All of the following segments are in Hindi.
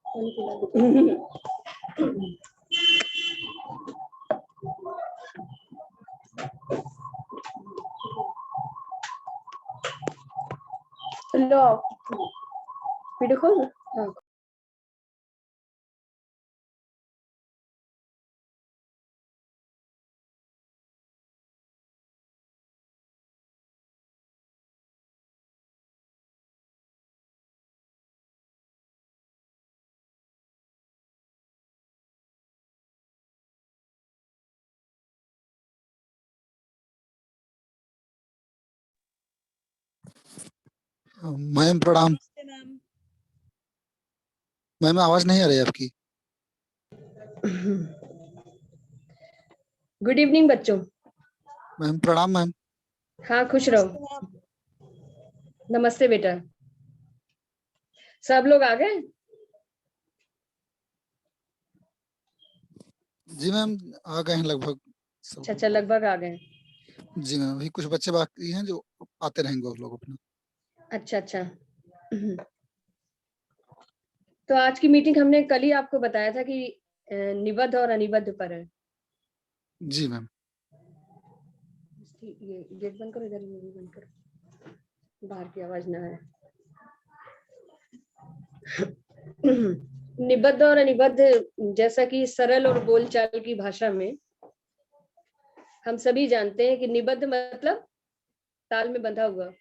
लो वीडियो खोल। हाँ। मैम प्रणाम। मैम आवाज नहीं आ रही है आपकी। गुड इवनिंग बच्चों। मैम प्रणाम मैम। हाँ खुश रहो। नमस्ते बेटा। सब लोग आ गए? जी मैम आ गए हैं लगभग सब। अच्छा लगभग आ गए। जी मैम अभी कुछ बच्चे बाकी हैं जो आते रहेंगे वो लोग अपना। अच्छा। तो आज की मीटिंग हमने कल ही आपको बताया था कि निबद्ध और अनिबद्ध पर है। जी मैम। ये गेट बंद करो, इधर ये भी बंद करो, बाहर की आवाज ना आए। निबद्ध और अनिबद्ध, जैसा कि सरल और बोलचाल की भाषा में हम सभी जानते हैं कि निबद्ध मतलब ताल में बंधा हुआ,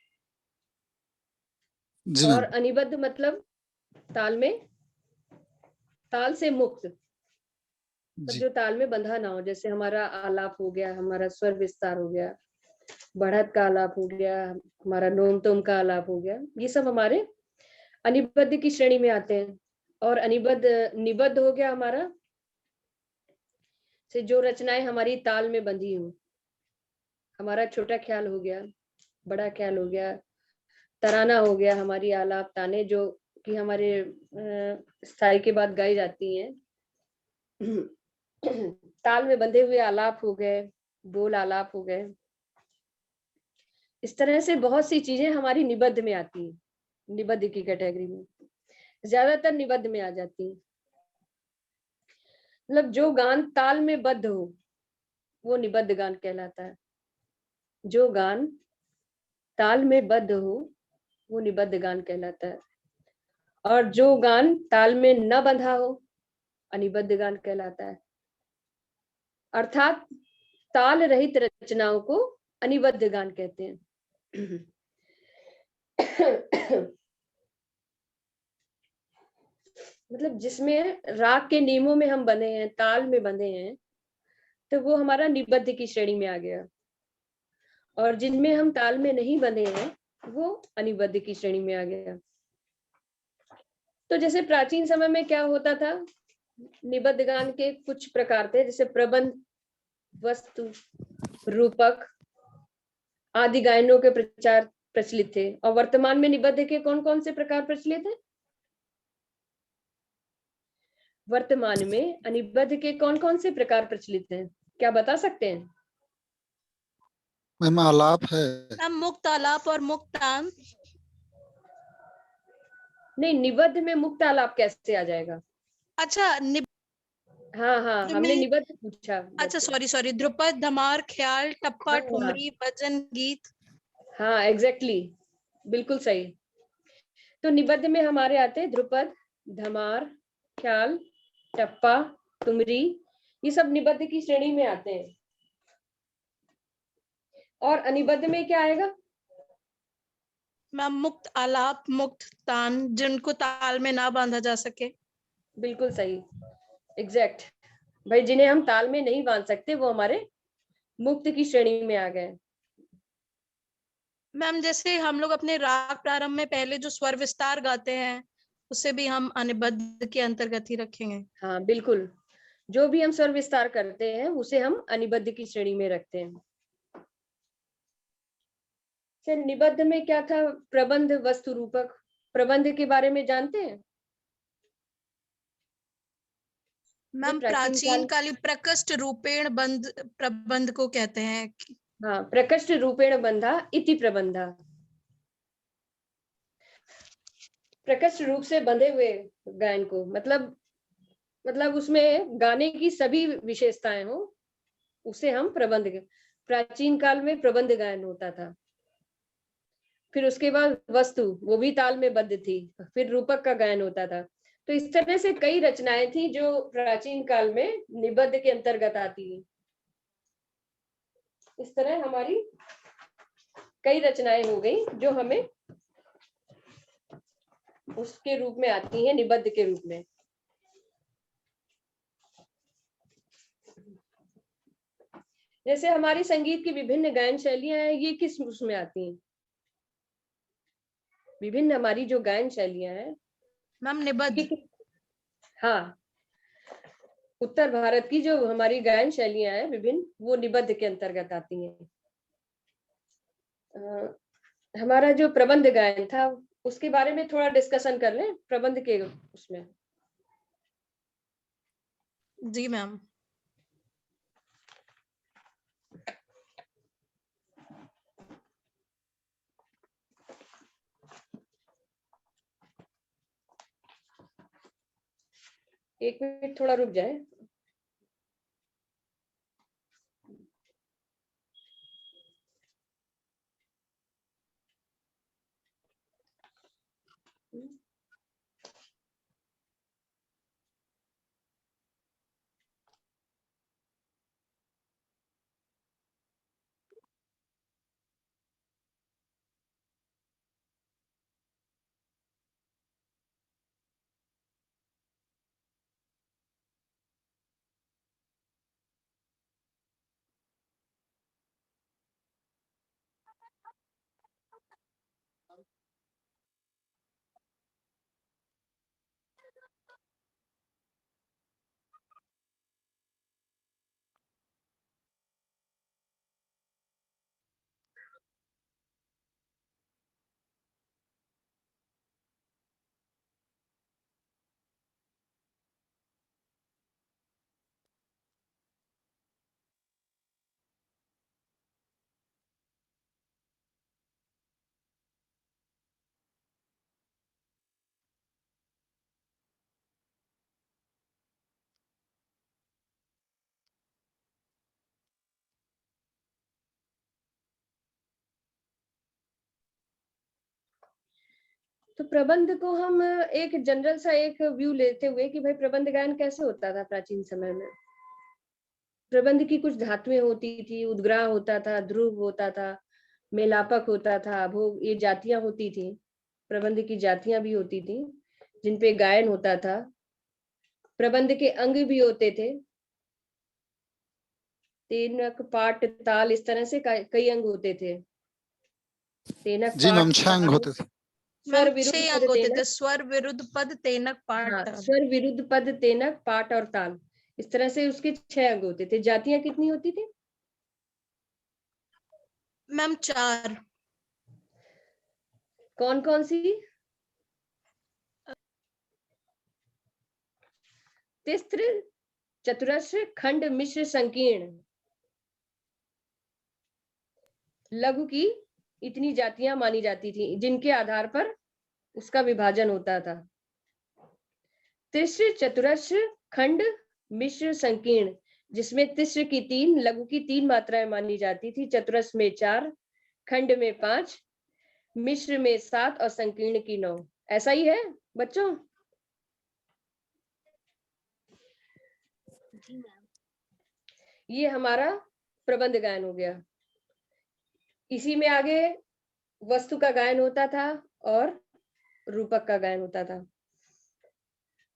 जी और मैम। अनिबद्ध मतलब ताल से मुक्त, मतलब जो ताल में बंधा ना हो। जैसे हमारा आलाप हो गया, हमारा स्वर विस्तार हो गया, बढ़त का आलाप हो गया, हमारा नोम तोम का आलाप हो गया, ये सब हमारे अनिबद्ध की श्रेणी में आते हैं। और निबद्ध हो गया हमारा से जो रचनाएं हमारी ताल में बंधी हो। हमारा छोटा ख्याल हो गया, बड़ा ख्याल हो गया, तराना हो गया, हमारी आलाप ताने जो कि हमारे स्थाई के बाद गाई जाती हैं। ताल में बंधे हुए आलाप हो गए, बोल आलाप हो गए। इस तरह से बहुत सी चीजें हमारी निबद्ध में आती हैं, निबद्ध की कैटेगरी में, ज्यादातर निबद्ध में आ जाती हैं। मतलब जो गान ताल में बद्ध हो वो निबद्ध गान कहलाता है। जो गान ताल में बद्ध हो वो निबद्ध गान कहलाता है, और जो गान ताल में न बंधा हो अनिबद्ध गान कहलाता है। अर्थात ताल रहित रचनाओं को अनिबद्ध गान कहते हैं। मतलब जिसमें राग के नियमों में हम बंधे हैं, ताल में बंधे हैं, तो वो हमारा निबद्ध की श्रेणी में आ गया। और जिनमें हम ताल में नहीं बंधे हैं वो अनिबद्ध की श्रेणी में आ गया। तो जैसे प्राचीन समय में क्या होता था, निबद्ध गान के कुछ प्रकार थे, जैसे प्रबंध, वस्तु, रूपक आदि गायनों के प्रचार प्रचलित थे। और वर्तमान में निबद्ध के कौन कौन से प्रकार प्रचलित हैं? वर्तमान में अनिबद्ध के कौन कौन से प्रकार प्रचलित हैं, क्या बता सकते हैं? मैम आलाप है। मुक्त आलाप और मुक्त तान। नहीं, निबद्ध में मुक्त आलाप कैसे आ जाएगा? अच्छा हाँ हमने निबद्ध पूछा। अच्छा सॉरी, ध्रुपद, धमार, ख्याल, टप्पा, हाँ, ठुमरी, भजन, गीत। हाँ एग्जैक्टली, बिल्कुल सही। तो निबद्ध में हमारे आते हैं ध्रुपद, धमार, ख्याल, टप्पा, ठुमरी, ये सब निबद्ध की श्रेणी में आते हैं। और अनिबद्ध में क्या आएगा? मैम मुक्त आलाप, मुक्त तान, जिनको ताल में ना बांधा जा सके। बिल्कुल सही, एग्जैक्ट। भाई जिन्हें हम ताल में नहीं बांध सकते वो हमारे मुक्त की श्रेणी में आ गए। मैम जैसे हम लोग अपने राग प्रारंभ में पहले जो स्वर विस्तार गाते हैं उसे भी हम अनिबद्ध के अंतर्गत ही रखेंगे। हाँ बिल्कुल, जो भी हम स्वर विस्तार करते हैं उसे हम अनिबद्ध की श्रेणी में रखते हैं। निबद्ध में क्या था? प्रबंध, वस्तु, रूपक। प्रबंध के बारे में जानते हैं? मैम प्राचीन काली प्रकृष्ट रूपेण बंध प्रबंध को कहते हैं। हाँ, प्रकृष्ट रूपेण बंधा इति प्रबंधा। प्रकृष्ट रूप से बंधे हुए गायन को, मतलब उसमें गाने की सभी विशेषताएं हो, उसे हम प्रबंध, प्राचीन काल में प्रबंध गायन होता था। फिर उसके बाद वस्तु, वो भी ताल में बद्ध थी। फिर रूपक का गायन होता था। तो इस तरह से कई रचनाएं थी जो प्राचीन काल में निबद्ध के अंतर्गत आती है। इस तरह हमारी कई रचनाएं हो गई जो हमें उसके रूप में आती हैं, निबद्ध के रूप में। जैसे हमारी संगीत की विभिन्न गायन शैलियां हैं, ये किस उसमें आती हैं? विभिन्न हमारी जो गायन शैलियां हैं मैम निबद्ध। हाँ, उत्तर भारत की जो हमारी गायन शैलियां हैं विभिन्न, वो निबद्ध के अंतर्गत आती हैं। हमारा जो प्रबंध गायन था उसके बारे में थोड़ा डिस्कशन कर लें, प्रबंध के उसमें। जी मैम। एक मिनट थोड़ा रुक जाए। तो प्रबंध को हम एक जनरल सा एक व्यू लेते हुए कि भाई प्रबंध गायन कैसे होता था प्राचीन समय में। प्रबंध की कुछ धातुएं होती थी, उद्ग्राह होता था, ध्रुव होता था, मेलापक होता था, भोग, ये जातियां होती थी। प्रबंध की जातियां भी होती थी जिनपे गायन होता था। प्रबंध के अंग भी होते थे, तेनक, पाट, ताल, इस तरह से कई अंग होते थे। तेनक, जी मैम, पाट, 6 अंग ताल, होते थे। स्वर मैम विरुद्ध 6 पद, अंग होते तेनक। थे, स्वर विरुद्ध पद तेनक पाठ हाँ, ताल। स्वर विरुद्ध पद, तेनक, पाट और ताल, इस तरह से उसके 6 अंग होते थे। जातियां कितनी होती थी? मैम 4। कौन कौन सी? तिस्र, चतुरस्र, खंड, मिश्र, संकीर्ण। लघु की इतनी जातियां मानी जाती थी जिनके आधार पर उसका विभाजन होता था। तिस्र, चतुरस्र, खंड, मिश्र, संकीर्ण, जिसमें तिस्र की 3, लघु की 3 मात्राएं मानी जाती थी, चतुरस्र में 4, खंड में 5, मिश्र में 7 और संकीर्ण की 9। ऐसा ही है बच्चों? ये हमारा प्रबंध गायन हो गया। इसी में आगे वस्तु का गायन होता था और रूपक का गायन होता था।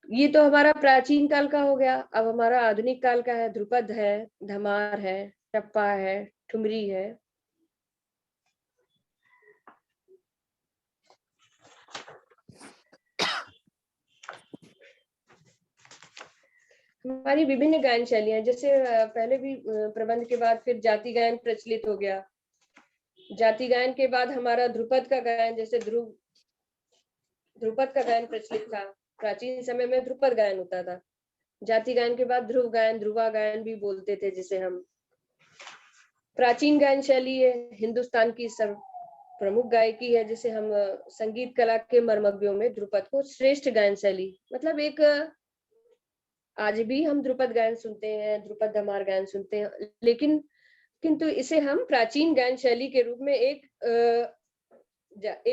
ये तो हमारा प्राचीन काल का हो गया। अब हमारा आधुनिक काल का है। ध्रुपद है, धमार है, टप्पा है, ठुमरी है। हमारी विभिन्न गायन शैलियां, जैसे पहले भी प्रबंध के बाद फिर जाति गायन प्रचलित हो गया। जाति गायन के बाद हमारा ध्रुपद का गायन, जैसे ध्रुपद का गायन प्रचलित था। प्राचीन समय में ध्रुपद गायन होता था। जाति गायन के बाद ध्रुव गायन, ध्रुवा गायन भी बोलते थे जिसे हम। प्राचीन गायन शैली है हिंदुस्तान की सब प्रमुख गायकी है, जिसे हम संगीत कला के मर्मज्ञों में ध्रुपद को श्रेष्ठ गायन शैली, मतलब एक आज भी हम ध्रुपद गायन सुनते हैं, ध्रुपद धमार गायन सुनते हैं, लेकिन किंतु इसे हम प्राचीन गायन शैली के रूप में एक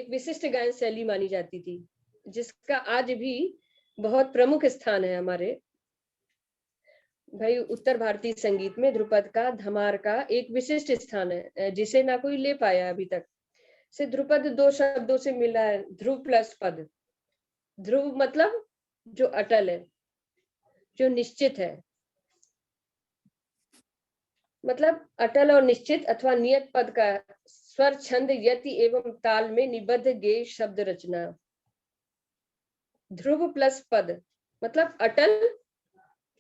विशिष्ट गायन शैली मानी जाती थी, जिसका आज भी बहुत प्रमुख स्थान है हमारे भाई उत्तर भारतीय संगीत में। ध्रुपद का, धमार का एक विशिष्ट स्थान है, जिसे ना कोई ले पाया अभी तक। से ध्रुपद दो शब्दों से मिला है, ध्रुव प्लस पद। ध्रुव मतलब जो अटल है, जो निश्चित है, मतलब अटल और निश्चित अथवा नियत पद का स्वर, छंद, यति एवं ताल में निबद्ध गेय शब्द रचना। ध्रुव प्लस पद मतलब अटल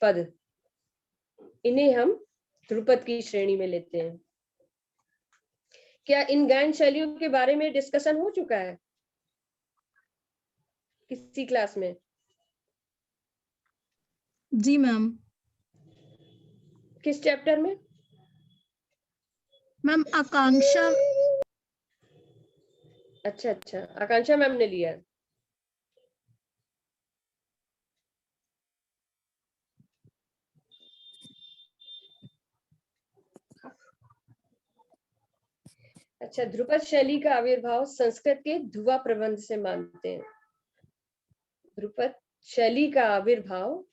पद, इन्हें हम ध्रुपद की श्रेणी में लेते हैं। क्या इन गायन शैलियों के बारे में डिस्कशन हो चुका है किसी क्लास में? जी मैम। किस चैप्टर में? मैम आकांक्षा। अच्छा, आकांक्षा मैम ने लिया। अच्छा, ध्रुपद शैली का आविर्भाव संस्कृत के ध्रुवा प्रबंध से मानते हैं। ध्रुपद शैली का आविर्भाव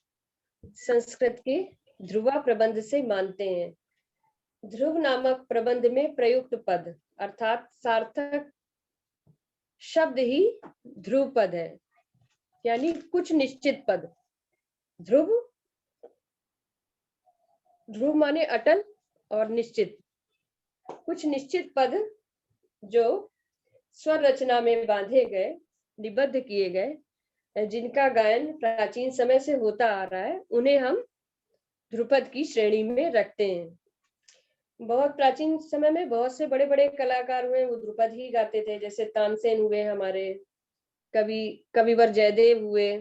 संस्कृत के ध्रुवा प्रबंध से मानते हैं। ध्रुव नामक प्रबंध में प्रयुक्त पद अर्थात सार्थक शब्द ही ध्रुव पद है, यानी कुछ निश्चित पद। ध्रुव माने अटल और निश्चित, कुछ निश्चित पद जो स्वर रचना में बांधे गए, निबद्ध किए गए, जिनका गायन प्राचीन समय से होता आ रहा है, उन्हें हम ध्रुपद की श्रेणी में रखते हैं। बहुत प्राचीन समय में बहुत से बड़े बड़े कलाकार हुए, वो ध्रुपद ही गाते थे। जैसे तानसेन हुए हमारे, कविवर जयदेव हुए,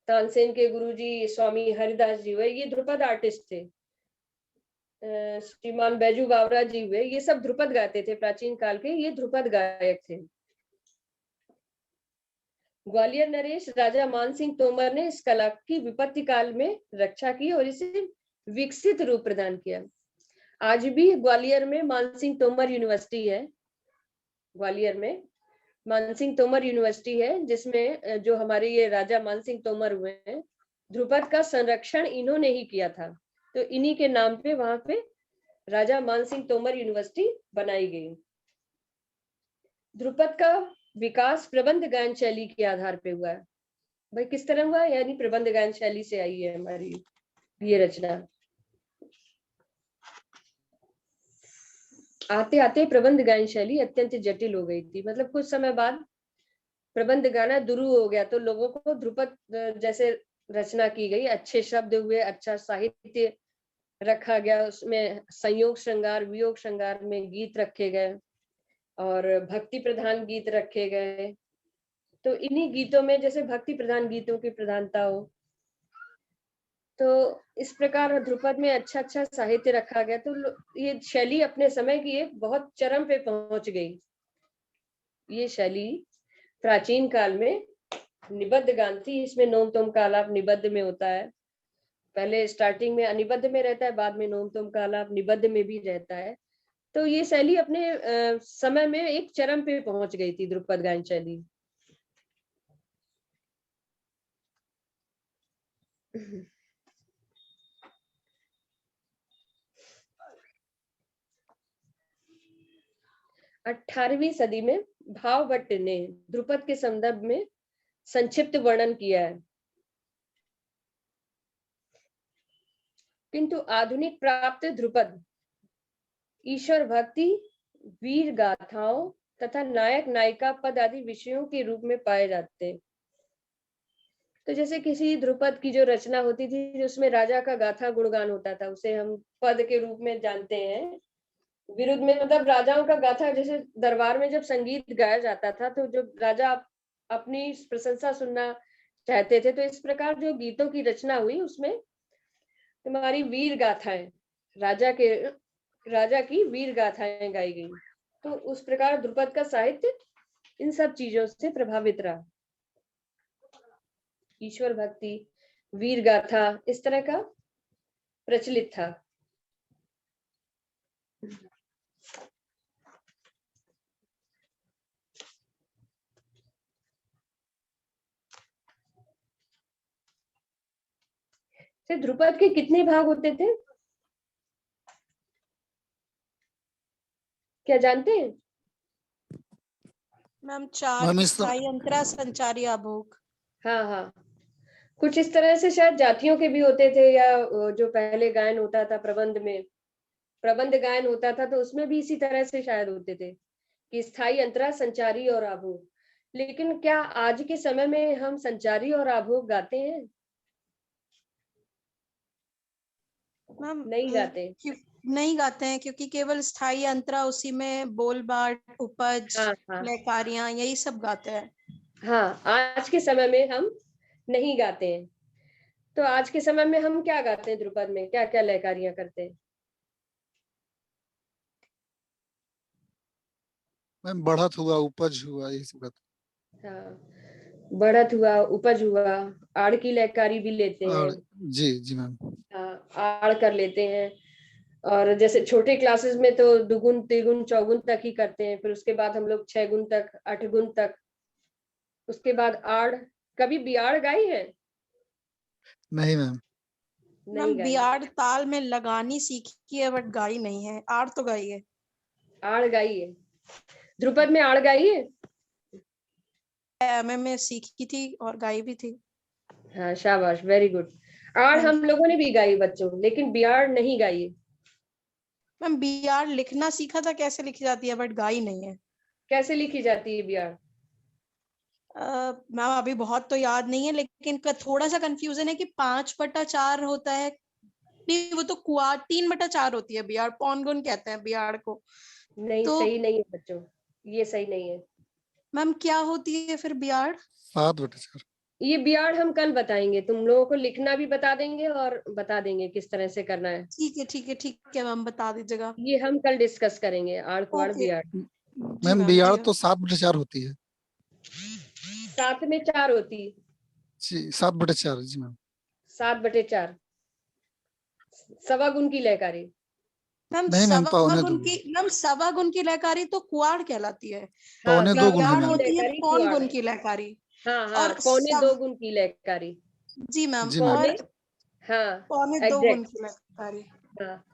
तानसेन के गुरुजी स्वामी हरिदास जी हुए, ये ध्रुपद आर्टिस्ट थे। श्रीमान बैजू बावरा जी हुए, ये सब ध्रुपद गाते थे प्राचीन काल के, ये ध्रुपद गायक थे। ग्वालियर नरेश राजा मानसिंह तोमर ने इस कला की विपत्ति काल में रक्षा की और इसे विकसित रूप प्रदान किया। आज भी ग्वालियर में मानसिंह तोमर यूनिवर्सिटी है, ग्वालियर में मानसिंह तोमर यूनिवर्सिटी है, जिसमें जो हमारे ये राजा मानसिंह तोमर हुए हैं, ध्रुपद का संरक्षण इन्होंने ही किया था, तो इन्हीं के नाम पे वहां पे राजा मानसिंह तोमर यूनिवर्सिटी बनाई गई। ध्रुपद का विकास प्रबंध गायन शैली के आधार पे हुआ है। भाई किस तरह हुआ? यानी प्रबंध गायन शैली से आई है हमारी ये रचना। आते आते प्रबंध गायन शैली अत्यंत जटिल हो गई थी, मतलब कुछ समय बाद प्रबंध गाना दुरू हो गया, तो लोगों को ध्रुपद जैसे रचना की गई, अच्छे शब्द हुए, अच्छा साहित्य रखा गया, उसमें संयोग श्रृंगार, वियोग श्रृंगार में गीत रखे गए और भक्ति प्रधान गीत रखे गए। तो इन्हीं गीतों में जैसे भक्ति प्रधान गीतों की प्रधानता हो, तो इस प्रकार ध्रुपद में अच्छा साहित्य रखा गया, तो ये शैली अपने समय की एक बहुत चरम पे पहुंच गई। ये शैली प्राचीन काल में निबद्ध गान थी, इसमें नोम तोम का आलाप निबद्ध में होता है। पहले स्टार्टिंग में अनिबद्ध में रहता है, बाद में नोम तोम का आलाप निबद्ध में भी रहता है। तो ये शैली अपने समय में एक चरम पे पहुंच गई थी, ध्रुपद गायन शैली। अठारहवीं सदी में भावभट्ट ने ध्रुपद के संदर्भ में संक्षिप्त वर्णन किया है, किंतु आधुनिक प्राप्त ध्रुपद ईश्वर भक्ति, वीर गाथाओं तथा नायक नायिका पद आदि विषयों के रूप में पाए जाते हैं। तो जैसे किसी ध्रुपद की जो रचना होती थी, उसमें राजा का गाथा गुणगान होता था, उसे हम पद के रूप में जानते हैं। विरुद्ध में मतलब राजाओं का गाथा, जैसे दरबार में जब संगीत गाया जाता था, तो जो राजा अपनी प्रशंसा सुनना चाहते थे, तो इस प्रकार जो गीतों की रचना हुई, उसमें तुम्हारी वीर गाथाएं, राजा की वीर गाथाएं गाई गई। तो उस प्रकार ध्रुपद का साहित्य इन सब चीजों से प्रभावित रहा। ईश्वर भक्ति, वीर गाथा इस तरह का प्रचलित था। तो ध्रुपद के कितने भाग होते थे, क्या जानते हैं? मैम 4 मैम इस स्थायी अंतरा संचारी आभोग। हाँ हाँ, कुछ इस तरह से शायद जातियों के भी होते थे, या जो पहले गायन होता था प्रबंध में, प्रबंध गायन होता था तो उसमें भी इसी तरह से शायद होते थे कि स्थायी अंतरा, संचारी और आभोग। लेकिन क्या आज के समय में हम संचारी और आभोग गाते हैं? मैम नहीं गाते। नहीं गाते हैं, क्योंकि केवल स्थायी अंतरा, उसी में बोल बाट, उपज, हाँ हाँ लयकारियां यही सब गाते हैं। हाँ, आज के समय में हम नहीं गाते हैं। तो आज के समय में हम क्या गाते हैं ध्रुपद में, क्या क्या लयकारियां करते हैं? मैम बढ़त हुआ, उपज हुआ, यही सब गाते हाँ, बढ़त हुआ, उपज हुआ, आड़ की लयकारी भी लेते हैं। हैं। और जी जी मैम। हाँ, आड़ कर लेते हैं। और जैसे छोटे क्लासेस में तो दुगुन, तिगुन, चौगुन तक ही करते हैं, फिर उसके बाद हम लोग 6 गुण तक, 8 गुण तक, उसके बाद आड़। कभी बियाड़ गाई है? नहीं मैम। मैम नहीं गाई। बियाड़ ताल में लगानी सीखी है, बट गाई नहीं है। आड़ तो गाई है। आड़ गाई है, ध्रुपद में आड़ गाई है। एमए में सीखी थी और गाई भी थी। हाँ, शाबाश, वेरी गुड। आड़ हाँ हम जी। लोगों ने भी गाई बच्चों, लेकिन बियाड़ नहीं गाई है। मैम बियाड़ लिखना सीखा था कैसे लिखी जाती है, बट गाई नहीं है। कैसे लिखी जाती है बियाड़? मैम अभी बहुत तो याद नहीं है, लेकिन थोड़ा सा कंफ्यूजन है कि 5/4 होता है। नहीं, वो तो कुआर 3/4 होती है बियाड़। पौनगुन कहते हैं बियाड़ को। नहीं, तो सही नहीं है बच्चों, ये सही नहीं है। मैम क्या होती है फिर बियाड़? 7/4। ये बियाड़ हम कल बताएंगे, तुम लोगों को लिखना भी बता देंगे और बता देंगे किस तरह से करना है। ठीक है ठीक है ठीक है मैम, बता दीजिएगा। ये हम कल डिस्कस करेंगे, आड़ कुआड़ ओके। बियाड़। जी मैम मैम बियाड़ जी। तो 7/4 होती है। 7 में 4 होती, जी 7/4 जी मैम। 7/4 सवा गुण की लयकारी। मैम नहीं मैम, सवा 2.25 गुण की, मैम सवा गुण की लयकारी तो कुआड़ कहलाती है। हाँ, 2.25 गुण है बियाड़ मैम। होती है लयकारी पौन कुआड़ गुण है। की लयकारी। हाँ हाँ, और 2.25 गुण की लयकारी। जी मैम, जी मैम। पौने, और हाँ, 2.25 गुण एग्जैक्ट। की लयकारी। हाँ,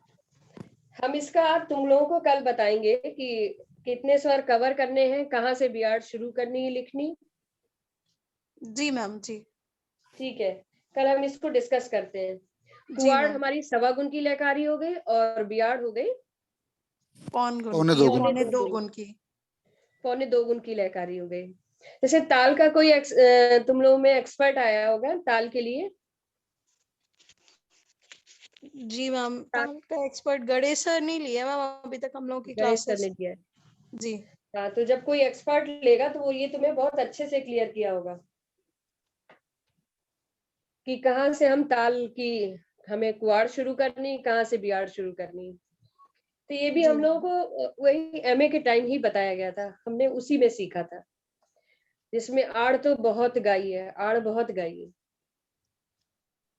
हम इसका तुम लोगों को कल बताएंगे कि कितने स्वर कवर करने हैं, कहाँ से बियाड़ शुरू करनी है लिखनी। जी मैम जी। ठीक है, कल हम इसको डिस्कस करते हैं। जी कुआड़ मैम। हमारी सवा गुण की लयकारी हो गई, और बियाड़ हो गई पौन गुण की 2.25 या गुण। पौने 2 गुण। गुण की। 2.25 गुण की लयकारी हो गई। जैसे ताल का कोई तुम लोगों में एक्सपर्ट आया होगा ताल के लिए। जी मैम, ताल ताल का एक्सपर्ट गणेश सर नहीं लिया मैम अभी तक हम लोग की गणेश सर ने क्लासेस। दिया है। जी। हाँ, तो जब कोई एक्सपर्ट लेगा तो वो ये तुम्हें बहुत अच्छे से क्लियर किया होगा कि कहाँ से हम ताल की, हमें कुआड़ शुरू करनी, कहाँ से बियाड़ शुरू करनी। तो ये भी जी हम लोगों को वही एमए के टाइम ही बताया गया था, हमने उसी में सीखा था, जिसमें आड़ तो बहुत गाई है, आड़ बहुत गाई है।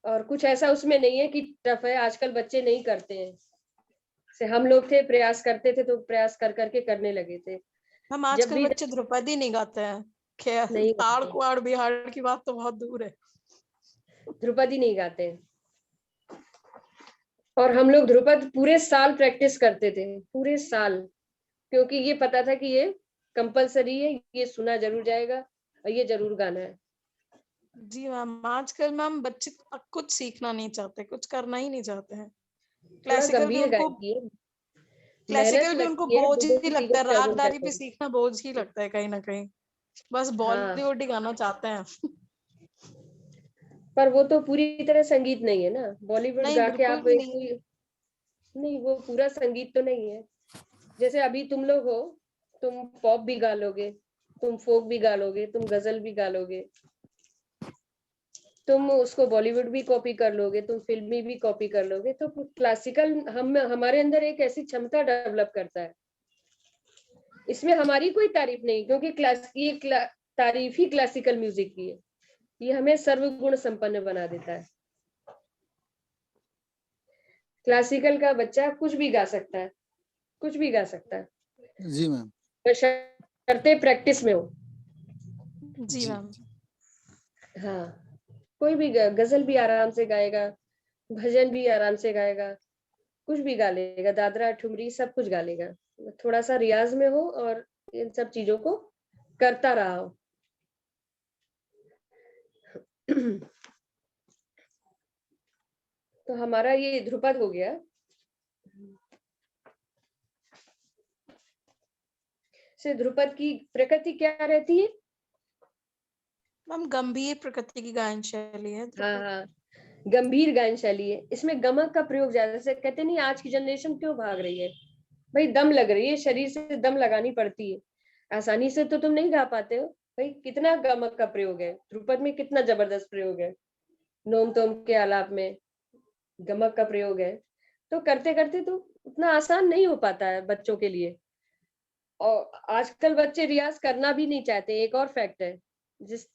और कुछ ऐसा उसमें नहीं है कि टफ है, आजकल बच्चे नहीं करते हैं। से हम लोग थे, प्रयास करते थे तो प्रयास कर करके करने लगे थे। हम जब आजकल भी बच्चे ध्रुपदी नहीं गाते हैं। खैर नहीं आड़ गाते, कुआड़ बिहाड़ की बात तो बहुत दूर है। ध्रुपदी नहीं गाते हैं। और हम लोग ध्रुपद पूरे साल प्रैक्टिस करते थे, पूरे साल, क्योंकि ये पता था कि ये कंपलसरी है, ये सुना जरूर जाएगा और ये जरूर गाना है। जी मैम, आजकल मैम बच्चे कुछ सीखना नहीं चाहते, कुछ करना ही नहीं चाहते हैं। थोड़ा क्लासिकल भी गंभीर उनको गायकी है, मेहनत क्लासिकल भी उनको लगती है, बोझ ही दुगुन लगता तिगुन है। चौगुन रागदारी करते भी हैं। सीखना बोझ ही लगता है कहीं ना कहीं। बस हाँ, बॉलीवुड ही गाना चाहते हैं। पर वो तो पूरी तरह संगीत नहीं है ना, बॉलीवुड नहीं गा के बिल्कुल आप भी एक नहीं। कोई, नहीं वो पूरा संगीत तो नहीं है। जैसे अभी तुम लोग हो, तुम पॉप भी गा लोगे, तुम फोक भी गा लोगे, तुम गजल भी गा लोगे, तुम उसको बॉलीवुड भी कॉपी कर लोगे, तुम फिल्मी भी कॉपी कर लोगे। तो क्लासिकल हम हमारे अंदर एक ऐसी क्षमता डेवलप करता है इसमें हमारी कोई तारीफ नहीं, क्योंकि तारीफ ही क्लासिकल म्यूजिक की है। ये हमें सर्वगुण संपन्न बना देता है। क्लासिकल का बच्चा कुछ भी गा सकता है, कुछ भी गा सकता है। जी मैम। करते प्रैक्टिस में हो। जी मैम। हाँ, कोई भी गजल भी आराम से गाएगा, भजन भी आराम से गाएगा, कुछ भी गा लेगा, दादरा ठुमरी सब कुछ गा लेगा। थोड़ा सा रियाज में हो और इन सब चीजों को करता रहा हो। तो हमारा ये ध्रुपद हो गया। से ध्रुपद की प्रकृति क्या रहती है? मैम गंभीर प्रकृति की गायन शैली है। हाँ हाँ, गंभीर गायन शैली है। इसमें गमक का प्रयोग ज्यादा से, कहते नहीं आज की जनरेशन क्यों भाग रही है भाई, दम लग रही है, शरीर से दम लगानी पड़ती है, आसानी से तो तुम नहीं गा पाते हो भाई। कितना गमक का प्रयोग है ध्रुपद में, कितना जबरदस्त प्रयोग है। नोम तोम के आलाप में गमक का प्रयोग है, तो करते करते तो उतना आसान नहीं हो पाता है बच्चों के लिए। और आजकल बच्चे रियाज करना भी नहीं चाहते। एक और फैक्ट है, जिस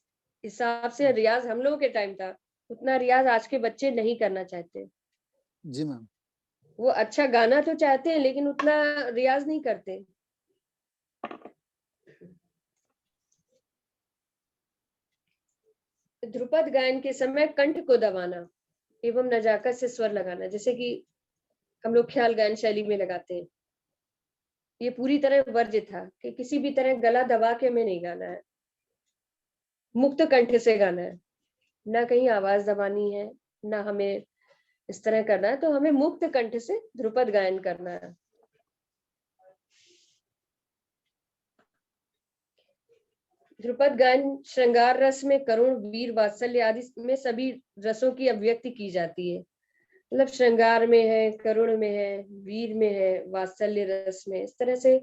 हिसाब से रियाज हम लोगों के टाइम था, उतना रियाज आज के बच्चे नहीं करना चाहते। जी मैम। वो अच्छा गाना तो चाहते हैं, लेकिन उतना रियाज नहीं करते। ध्रुपद गायन के समय कंठ को दबाना एवं नजाकत से स्वर लगाना, जैसे कि हम लोग ख्याल गायन शैली में लगाते हैं, ये पूरी तरह वर्ज्य था कि किसी भी तरह गला दबा के हमें नहीं गाना है, मुक्त कंठ से गाना है, ना कहीं आवाज दबानी है, ना हमें इस तरह करना है। तो हमें मुक्त कंठ से ध्रुपद गायन करना है। ध्रुपद गायन श्रृंगार रस में करुण, वीर, वात्सल्य आदि में सभी रसों की अभिव्यक्ति की जाती है। मतलब श्रृंगार में है, करुण में है, वीर में है, वात्सल्य रस में, इस तरह से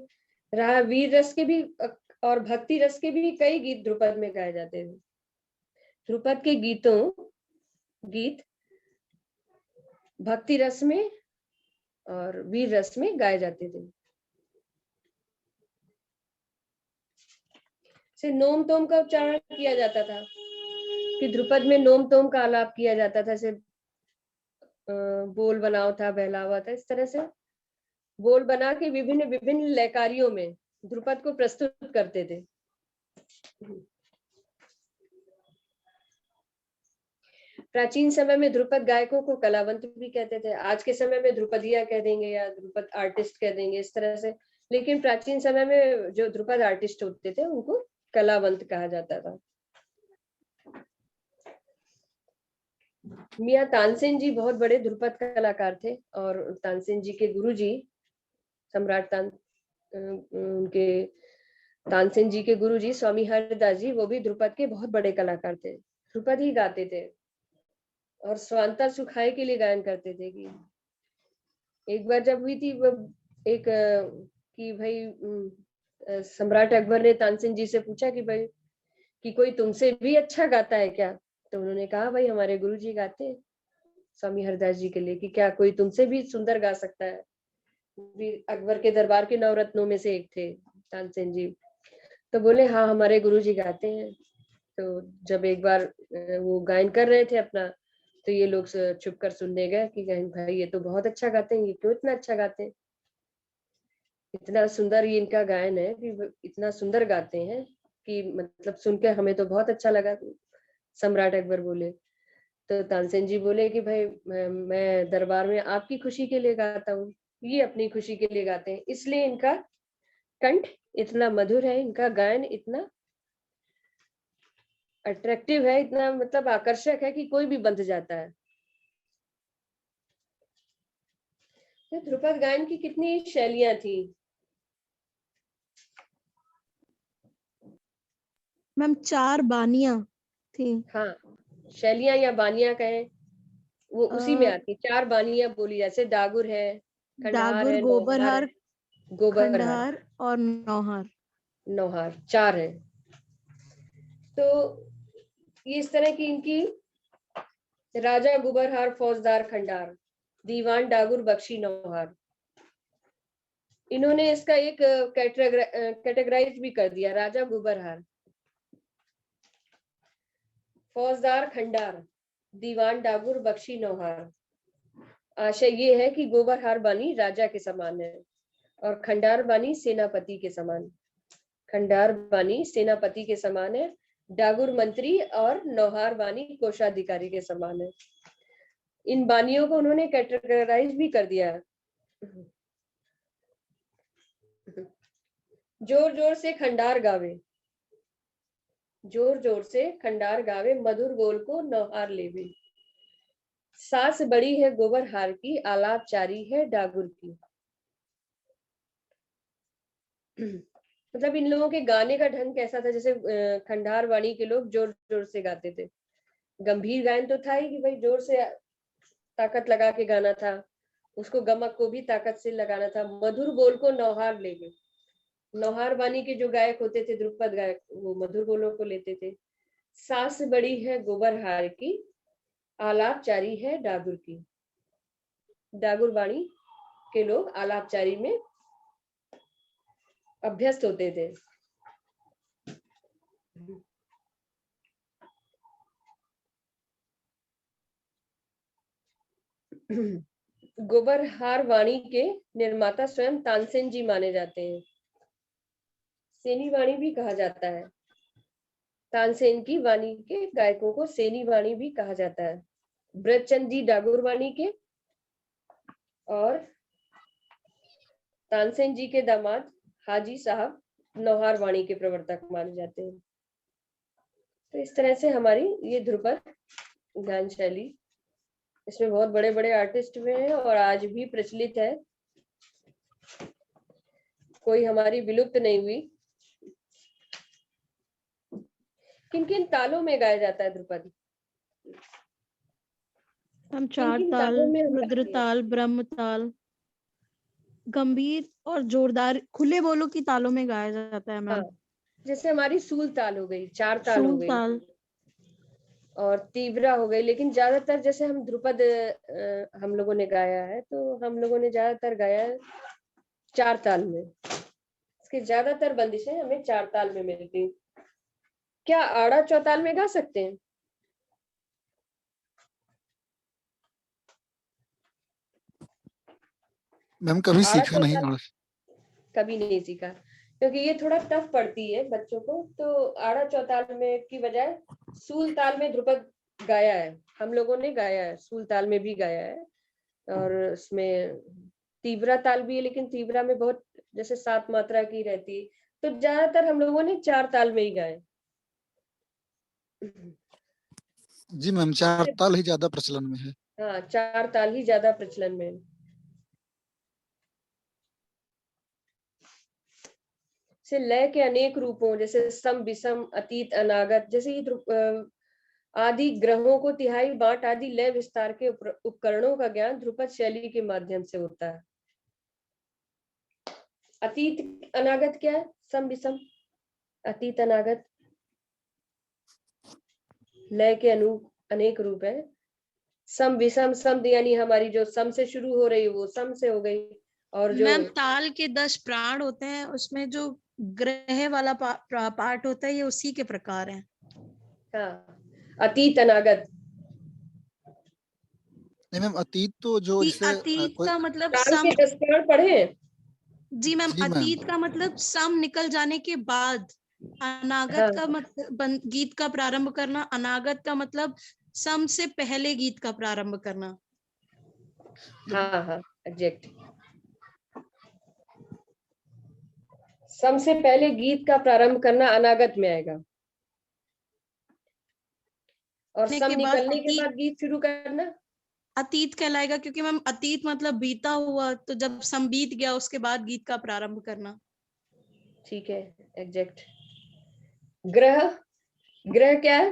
रहा। वीर रस के भी और भक्ति रस के भी कई गीत ध्रुपद में गाए जाते थे। ध्रुपद के गीत भक्ति रस में और वीर रस में गाए जाते थे। से नोम तोम का उच्चारण किया जाता था, कि ध्रुपद में नोम तोम का आलाप किया जाता था। से बोल बनाओ था, बहलावा था, इस तरह से बोल बना के विभिन्न विभिन्न लयकारियों में ध्रुपद को प्रस्तुत करते थे। प्राचीन समय में ध्रुपद गायकों को कलावंत भी कहते थे। आज के समय में ध्रुपदिया कह देंगे या ध्रुपद आर्टिस्ट कह देंगे, इस तरह से। लेकिन प्राचीन समय में जो ध्रुपद आर्टिस्ट होते थे उनको कलावंत कहा जाता था। मियां तानसेन जी बहुत बड़े ध्रुपद कलाकार थे, और तानसेन जी के गुरुजी सम्राट उनके तानसेन जी के गुरुजी स्वामी हरदास जी, वो भी ध्रुपद के बहुत बड़े कलाकार थे, ध्रुपद ही गाते थे और स्वांता सुखाए के लिए गायन करते थे। कि एक बार जब हुई थी वो एक कि भाई सम्राट अकबर ने तानसेन जी से पूछा कि भाई कि कोई तुमसे भी अच्छा गाता है क्या? तो उन्होंने कहा भाई हमारे गुरुजी गाते हैं स्वामी हरदास जी के लिए, कि क्या कोई तुमसे भी सुंदर गा सकता है? अकबर के दरबार के नवरत्नों में से एक थे तानसेन जी। तो बोले हाँ हमारे गुरुजी गाते हैं। तो जब एक बार वो गायन कर रहे थे अपना, तो ये लोग छुप कर सुनने गए कि भाई ये तो बहुत अच्छा गाते हैं, ये क्यों इतना अच्छा गाते हैं, इतना सुंदर ये इनका गायन है, कि इतना सुंदर गाते हैं कि मतलब सुन के हमें तो बहुत अच्छा लगा। सम्राट अकबर बोले, तो तानसेन जी बोले कि भाई मैं दरबार में आपकी खुशी के लिए गाता हूँ, ये अपनी खुशी के लिए गाते हैं, इसलिए इनका कंठ इतना मधुर है, इनका गायन इतना अट्रैक्टिव है, इतना मतलब आकर्षक है कि कोई भी बंध जाता है। तो ध्रुपद गायन की कितनी शैलियां थी। मैम 4 बानियां थी। हाँ, शैलियां या बानियां कहें, वो उसी में अ, आती। 4 बानियां बोली, जैसे डागुर है, खंडहार डागुर, है, नौहार गोबरहार, है, गोबरहार, खंडहार और नौहार। नौहार 4 है। तो ये इस तरह की इनकी राजा गुबरहार, फौजदार खंडार, दीवान डागुर, बख्शी नौहार। इन्होंने इसका एक कैटेगराइज भी कर दिया, राजा गोबरहार, फौजदार खंडार, दीवान डागुर, बख्शी नौहार। आशय ये है कि गोबरहार बानी राजा के समान है और खंडार बानी सेनापति के समान। खंडार बानी सेनापति के समान है, डागुर मंत्री और नौहार बानी कोषाधिकारी के समान है। इन बानियों को उन्होंने कैटेगराइज भी कर दिया। जोर जोर से खंडार गावे, जोर जोर से खंडार गावे, मधुर बोल को नौहार लेवे। सास बड़ी है गोबरहार की, आलापचारी है डागुर की। मतलब इन लोगों के गाने का ढंग कैसा था, जैसे खंडार वाणी के लोग जोर जोर से गाते थे। गंभीर गायन तो था ही कि भाई जोर से ताकत लगा के गाना था, उसको गमक को भी ताकत से लगाना था। मधुर बोल को नौहार ले गए। नौहार वाणी के जो गायक होते थे, ध्रुपद गायक, वो मधुर बोलों को लेते थे। सास बड़ी है गोबरहार की, आलापचारी है डागुर की। डागुर वाणी के लोग आलापचारी में अभ्यस्त होते थे। गोबरहार वाणी के निर्माता स्वयं तानसेन जी माने जाते हैं। सेनी वाणी भी कहा जाता है। तानसेन की वाणी के गायकों को सेनी वाणी भी कहा जाता है। ब्रजचंद जी डागुर वाणी के और तानसेन जी के दामाद हाजी साहब नौहार वाणी के प्रवर्तक माने जाते हैं। तो इस तरह से हमारी ये ध्रुपद गान शैली, इसमें बहुत बड़े बड़े आर्टिस्ट हुए हैं और आज भी प्रचलित है, कोई हमारी विलुप्त नहीं हुई। किन किन तालों में गाया जाता है ध्रुपद? हम चार ताल, रुद्र ताल, ब्रह्म ताल, गंभीर और जोरदार खुले बोलों की तालों में गाया जाता है मैम। जैसे हमारी सूल ताल हो गई, चार ताल हो गई ताल और तीव्रा हो गई। लेकिन ज्यादातर जैसे हम ध्रुपद हम लोगों ने गाया है, तो हम लोगों ने ज्यादातर गाया है चार ताल में। इसकी ज्यादातर बंदिशें हमें चार ताल में मिलती। क्या आड़ा चौताल में गा सकते हैं? मैम कभी सीखा नहीं और कभी नहीं सीखा, क्योंकि ये थोड़ा टफ पड़ती है बच्चों को। तो आड़ा चौताल में की बजाय सूल ताल में ध्रुपद गाया है, हम लोगों ने गाया है, सूल ताल में भी गाया है। और उसमें तीव्रा ताल भी है, लेकिन तीव्रा में बहुत जैसे 7 मात्रा की रहती है, तो ज्यादातर हम लोगों ने चार ताल में ही गाए। जी मैम, चार ताल ही ज्यादा प्रचलन में है। हाँ, चार ताल ही ज्यादा प्रचलन में है। से लय के अनेक रूपों, जैसे सम, विषम, अतीत, अनागत, जैसे ये आदि ग्रहों को तिहाई, बांट आदि लय विस्तार के उपकरणों का ज्ञान ध्रुपद शैली के माध्यम से होता है। अतीत अनागत क्या है? सम विषम अतीत अनागत, लय के अनेक रूप है। सम विषम, सम यानी हमारी जो सम से शुरू हो रही है वो सम से हो गई, और जो मैम ताल के 10 प्राण होते हैं, उसमें जो ग्रह वाला पार्ट होता है ये उसी के प्रकार है। हाँ, अतीत अनागत। नहीं मैम, अतीत तो जो जैसे अतीत का मतलब ताल सम। के 10 प्राण पढ़े हैं? जी मैम, अतीत का मतलब सम निकल जाने के बाद। अनागत का मतलब गीत का प्रारंभ करना। अनागत का मतलब सम से पहले गीत का प्रारंभ करना। हाँ, एग्जैक्ट। सम से पहले गीत का प्रारंभ करना अनागत में आएगा, और सम निकलने के बाद गीत शुरू करना अतीत कहलाएगा, क्योंकि मैम अतीत मतलब बीता हुआ, तो जब सम बीत गया उसके बाद गीत का प्रारंभ करना। ठीक है, एग्जैक्ट। ग्रह, ग्रह क्या है?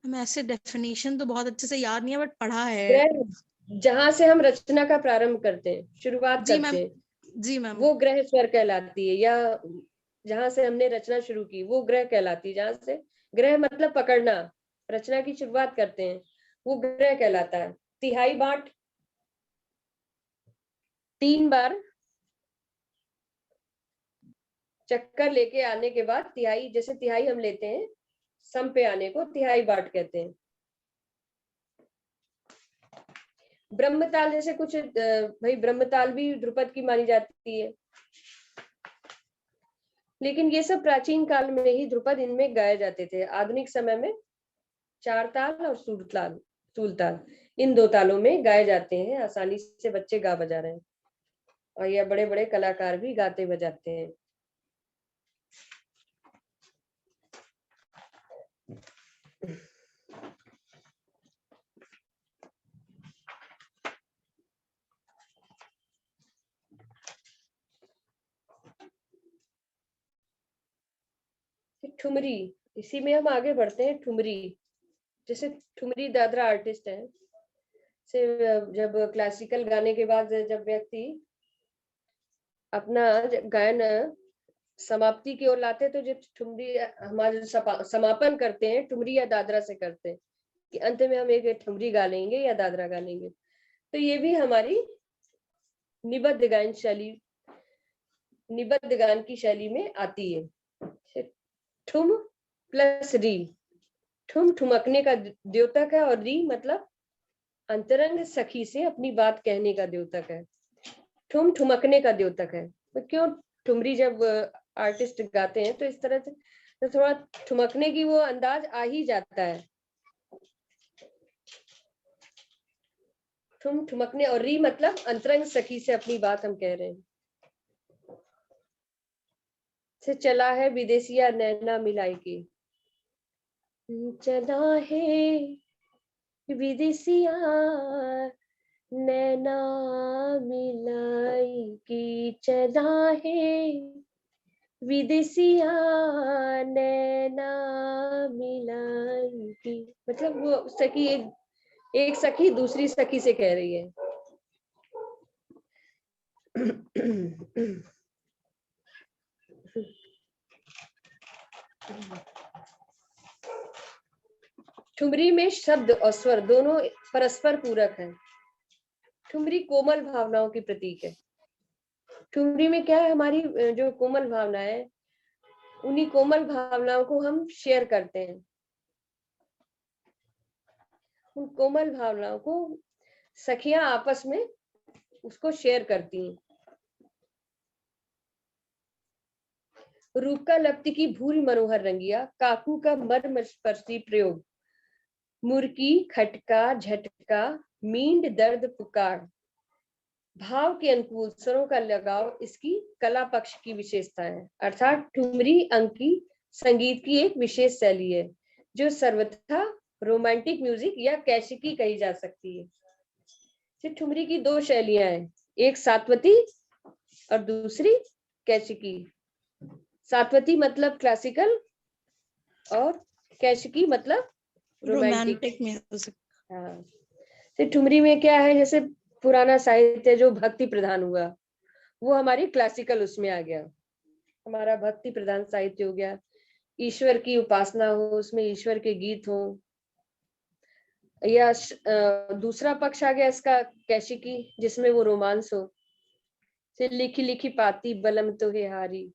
हम ऐसे डेफिनेशन तो बहुत अच्छे से याद नहीं है, बट पढ़ा है। ग्रह जहां से हम रचना का प्रारंभ करते हैं, शुरुआत करते हैं, जी मैम, वो ग्रह स्वर कहलाती है। या जहां से हमने रचना शुरू की वो ग्रह कहलाती है। जहां से ग्रह मतलब पकड़ना, रचना की शुरुआत करते हैं, वो ग्रह कहलाता है। तिहाई बांट, 3 बार चक्कर लेके आने के बाद तिहाई, जैसे तिहाई हम लेते हैं, सम पे आने को तिहाई बाट कहते हैं। ब्रह्मताल जैसे कुछ भाई ब्रह्मताल भी ध्रुपद की मानी जाती है, लेकिन ये सब प्राचीन काल में ही ध्रुपद इनमें गाए जाते थे। आधुनिक समय में 4 ताल और सूल ताल इन 2 तालों में गाए जाते हैं। आसानी से बच्चे गा बजा रहे हैं और यह बड़े बड़े कलाकार भी गाते बजाते हैं। ठुमरी, इसी में हम आगे बढ़ते हैं। ठुमरी, जैसे ठुमरी दादरा आर्टिस्ट है, से जब क्लासिकल गाने के बाद जब व्यक्ति अपना गायन समाप्ति की ओर लाते हैं, तो जब ठुमरी हमारे समापन करते हैं, ठुमरी या दादरा से करते हैं कि अंत में हम एक ठुमरी गा लेंगे या दादरा गा लेंगे। तो ये भी हमारी निबद्ध गायन शैली, निबद्ध गान की शैली में आती है। ठुम प्लस री, ठुम ठुमकने का द्योतक है और री मतलब अंतरंग सखी से अपनी बात कहने का द्योतक है। ठुम ठुमकने का द्योतक है। तो क्यों ठुमरी जब आर्टिस्ट गाते हैं तो इस तरह से तो थोड़ा ठुमकने की वो अंदाज आ ही जाता है। ठुम ठुमकने, और री मतलब अंतरंग सखी से अपनी बात हम कह रहे हैं। से चला है विदेशिया नैना मिलाई के, चला है विदेशिया नैना मिलाई की, चला है विदेशिया नैना मिलाई की। मतलब वो सखी एक सखी दूसरी सखी से कह रही है। ठुमरी में शब्द और स्वर दोनों परस्पर पूरक हैं। ठुमरी कोमल भावनाओं की प्रतीक है। ठुमरी में क्या है, हमारी जो कोमल भावना है, उन्हीं कोमल भावनाओं को हम शेयर करते हैं। उन कोमल भावनाओं को सखियां आपस में उसको शेयर करती हैं। रूप का लप्ति की भूरी मनोहर रंगिया, काकू का मर्म स्पर्शी प्रयोग, मुर्की खटका झटका मींड दर्द पुकार, भाव के अनुकूल स्वरों का लगाव इसकी कला पक्ष की विशेषता है। अर्थात ठुमरी अंकी संगीत की एक विशेष शैली है जो सर्वथा रोमांटिक म्यूजिक या कैशिकी कही जा सकती है। ठुमरी की 2 शैलियां हैं, एक सात्वती और दूसरी कैशिकी। सात्वती मतलब क्लासिकल और कैशिकी मतलब रोमांटिक म्यूजिक। हाँ, तो ठुमरी में क्या है, जैसे पुराना साहित्य जो भक्ति प्रधान हुआ वो हमारी क्लासिकल उसमें आ गया। हमारा भक्ति प्रधान साहित्य हो गया, ईश्वर की उपासना हो, उसमें ईश्वर के गीत हो। या दूसरा पक्ष आ गया इसका कैशिकी, जिसमें वो रोमांस हो। फिर लिखी लिखी पाती बलम तो है हारी,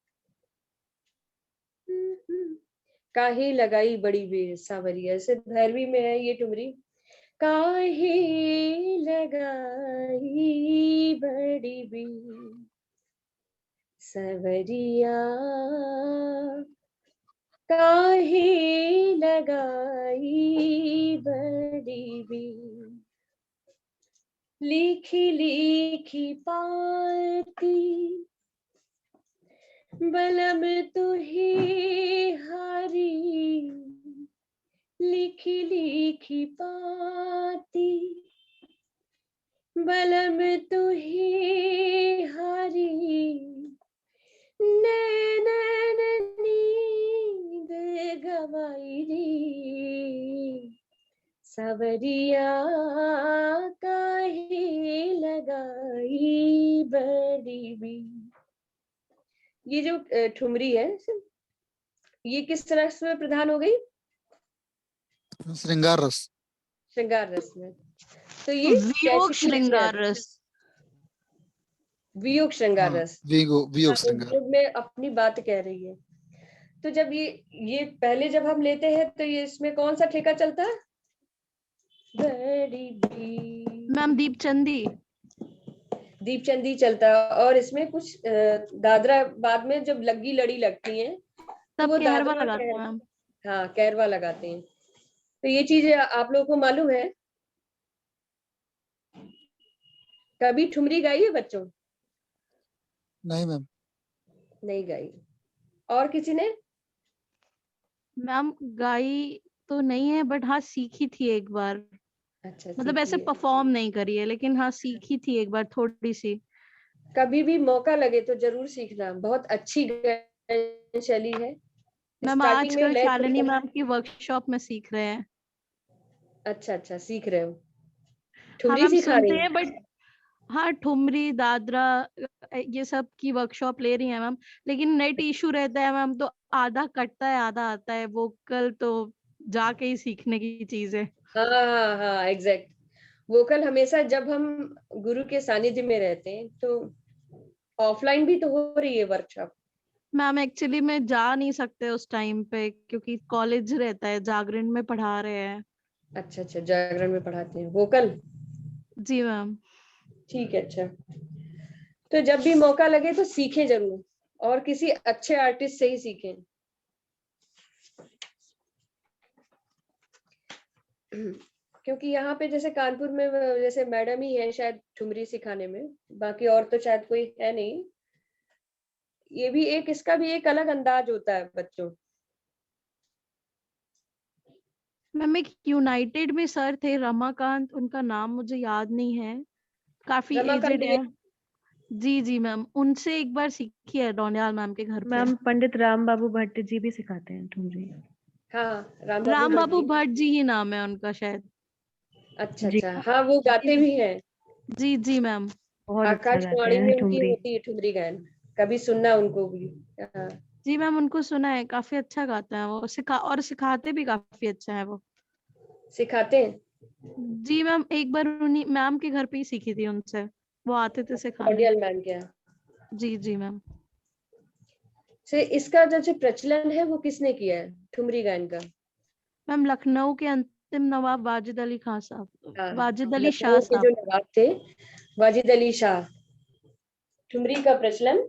काहे लगाई बड़ी बेर सावरिया। ऐसे भैरवी में है ये ठुमरी। काहे लगाई बड़ी बेर सावरिया, काहे लगाई बड़ी बेर, लिखी लिखी पाती बलम तुहे हारी, लिखी लिखी पाती बलम तुहे हारी, नैन नींद गवाई रे सावरिया, काहे लगाई बड़ी बेर। ये जो ठुमरी है ये किस तरह से प्रधान हो गई? श्रृंगार रस। श्रृंगार रस में। तो ये श्रृंगार रस। वियोग श्रृंगार हाँ, रस। वियोग हाँ, श्रृंगार। वियोग में अपनी बात कह रही है। तो जब ये पहले जब हम लेते हैं तो ये इसमें कौन सा ठेका चलता है? मैम दीपचंदी। दीपचंदी चलता है, और इसमें कुछ दादरा बाद में जब लग्गी लड़ी लगती है तो तब वो कहरवा दादरा लगाते हैं मैम। हाँ, कैरवा लगाते हैं। तो ये चीज आप लोगों को मालूम है? कभी ठुमरी गाई है बच्चों? नहीं मैम। नहीं गाई। और किसी ने? मैम गाई तो नहीं है, बट हाँ सीखी थी एक बार। अच्छा, मतलब ऐसे सीखी है। परफॉर्म नहीं करी है, लेकिन हाँ सीखी थी एक बार थोड़ी सी। कभी भी मौका लगे तो जरूर सीखना, बहुत अच्छी गायन शैली है। मैम स्टार्टिंग में आजकल लय शालिनी थोड़ी- मैम की वर्कशॉप में सीख रहे हैं। अच्छा अच्छा, सीख रहे हो। हाँ ठुमरी मैम सिखा सुनते रही हैं, बट हाँ ठुमरी दादरा ये सब की वर्कशॉप ले रही है मैम। लेकिन नेट इशू रहता है मैम, तो आधा कटता है आधा आता है। वोकल तो जाके ही सीखने की चीज है। हाँ हाँ हाँ, एग्जैक्ट। वोकल हमेशा जब हम गुरु के सानिध्य में रहते हैं तो ऑफलाइन भी तो हो रही है वर्कशॉप। मैम एक्चुअली में जा नहीं सकते उस टाइम पे, क्योंकि कॉलेज रहता है, जागरण में पढ़ा रहे हैं। अच्छा अच्छा, जागरण में पढ़ाते हैं वोकल। जी मैम। ठीक है, अच्छा। तो जब भी मौका लगे तो सीखें जरूर, और किसी अच्छे आर्टिस्ट से ही सीखें। क्योंकि यहाँ पे जैसे कानपुर में जैसे मैडम ही है शायद ठुमरी सिखाने में, बाकी और तो शायद कोई है नहीं। ये भी एक, इसका भी एक अलग अंदाज होता है बच्चों। मैम एक यूनाइटेड में सर थे रमाकांत, उनका नाम मुझे याद नहीं है, काफी रमाकांत एजेड है। द्विवेदी। जी जी मैम, उनसे एक बार सीखी है डोनियाल मैम के घर पे। मैम पंडित राम बाबू भट्ट जी भी सिखाते हैं ठुमरी। हाँ, राम बाबू राम भट्ट बाबू जी। भट्ट जी ही नाम है उनका शायद। अच्छा जी अच्छा, हाँ वो गाते भी हैं। जी जी मैम। बहुत अच्छा गाते आकाशवाणी हैं में उनकी ठुमरी। होती है ठुमरी गायन, कभी सुनना उनको भी। हाँ, जी मैम उनको सुना है, काफी अच्छा गाते हैं वो, सिखाते भी काफी अच्छा है वो। सिखाते हैं। जी मैम एक बार उन्हीं मैम के घर पे ही सीखी थी उनसे, वो आते थे सिखाने। ऑडियल मैम क्या? जी जी मैम। से इसका जो प्रचलन है वो किसने किया है ठुमरी गायन का? मैम लखनऊ के अंतिम नवाब वाजिद अली खान साहब, हाँ, वाजिद अली शाह लखनऊ के जो साहब। नवाब थे वाजिद अली शाह, ठुमरी का प्रचलन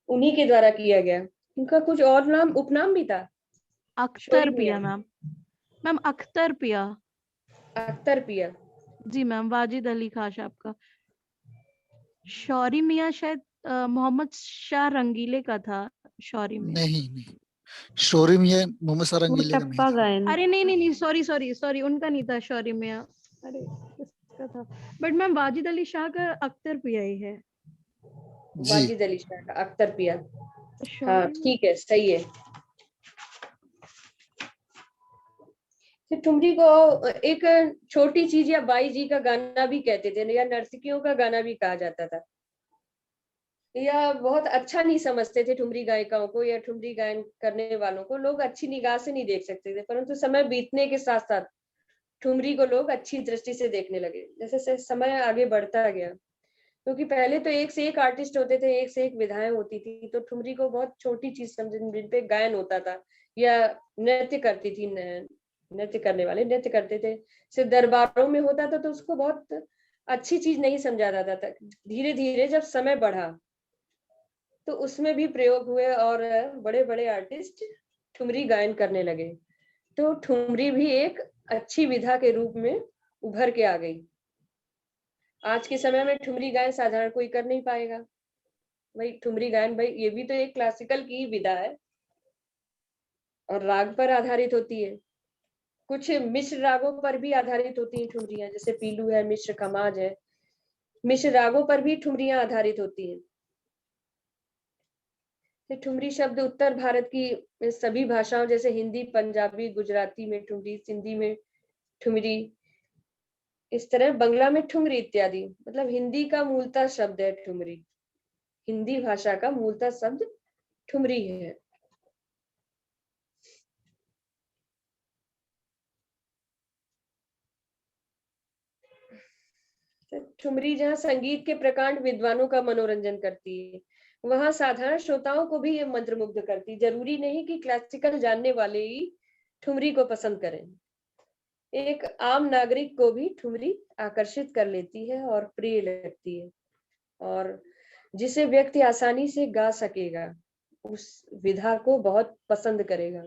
उन्हीं के द्वारा किया गया। उनका कुछ और नाम उपनाम भी था? अख्तर शोरी पिया मियाँ। मैम। मैम अख्तर पिया। अख्तर पिया। जी मैम वाजिद अली खान साहब का। शौरी मियाँ शायद मोहम्मद शाह रंगीले का था। शौरी मियाँ। नहीं नहीं, शोरी में ये मोहम्मद वो सारंगीले का नहीं टप्पा था। गायन। अरे नहीं नहीं नहीं, सॉरी सॉरी सॉरी, उनका नहीं था शौरी मियाँ। अरे किसका था? बट मैम वाजिद अली शाह का अख्तर पिया ही है। जी। वाजिद अली शाह का अख्तर पिया। हाँ, शौरी में। ठीक है, सही है। तो ठुमरी को एक छोटी चीज या बाई जी का गाना भी कहते थे, या नर्तकियों का गाना भी कहा जाता था, या बहुत अच्छा नहीं समझते थे ठुमरी गायिकाओं को या ठुमरी गायन करने वालों को। लोग अच्छी निगाह से नहीं देख सकते थे, परंतु समय बीतने के साथ साथ ठुमरी को लोग अच्छी दृष्टि से देखने लगे, जैसे जैसे समय आगे बढ़ता गया। क्योंकि पहले तो एक से एक आर्टिस्ट होते थे, एक से एक विधाएं होती थी, तो ठुमरी को बहुत छोटी चीज समझे, जिन पे गायन होता था या नृत्य करती थी, नृत्य करने वाले नृत्य करते थे, सिर्फ दरबारों में होता था, तो उसको बहुत अच्छी चीज नहीं समझा जाता था। धीरे धीरे जब समय बढ़ा तो उसमें भी प्रयोग हुए, और बड़े बड़े आर्टिस्ट ठुमरी गायन करने लगे। तो ठुमरी भी एक अच्छी विधा के रूप में उभर के आ गई। आज के समय में ठुमरी गायन साधारण कोई कर नहीं पाएगा। भाई ठुमरी गायन, भाई ये भी तो एक क्लासिकल की ही विधा है और राग पर आधारित होती है। कुछ मिश्र रागों पर भी आधारित होती हैं ठुमरियां, जैसे पीलू है, मिश्र खमाज है, मिश्र रागों पर भी ठुमरियां आधारित होती हैं। तो ठुमरी शब्द उत्तर भारत की सभी भाषाओं जैसे हिंदी, पंजाबी, गुजराती में ठुमरी, सिंधी में ठुमरी, इस तरह बंगला में ठुमरी इत्यादि, मतलब हिंदी का मूलतः शब्द है ठुमरी। हिंदी भाषा का मूलतः शब्द ठुमरी है। ठुमरी जहाँ संगीत के प्रकांड विद्वानों का मनोरंजन करती है, वहां साधारण श्रोताओं को भी ये मंत्रमुग्ध करती। जरूरी नहीं कि क्लासिकल जानने वाले ही ठुमरी को पसंद करें। एक आम नागरिक को भी ठुमरी आकर्षित कर लेती है और प्रिय लगती है, और जिसे व्यक्ति आसानी से गा सकेगा उस विधा को बहुत पसंद करेगा।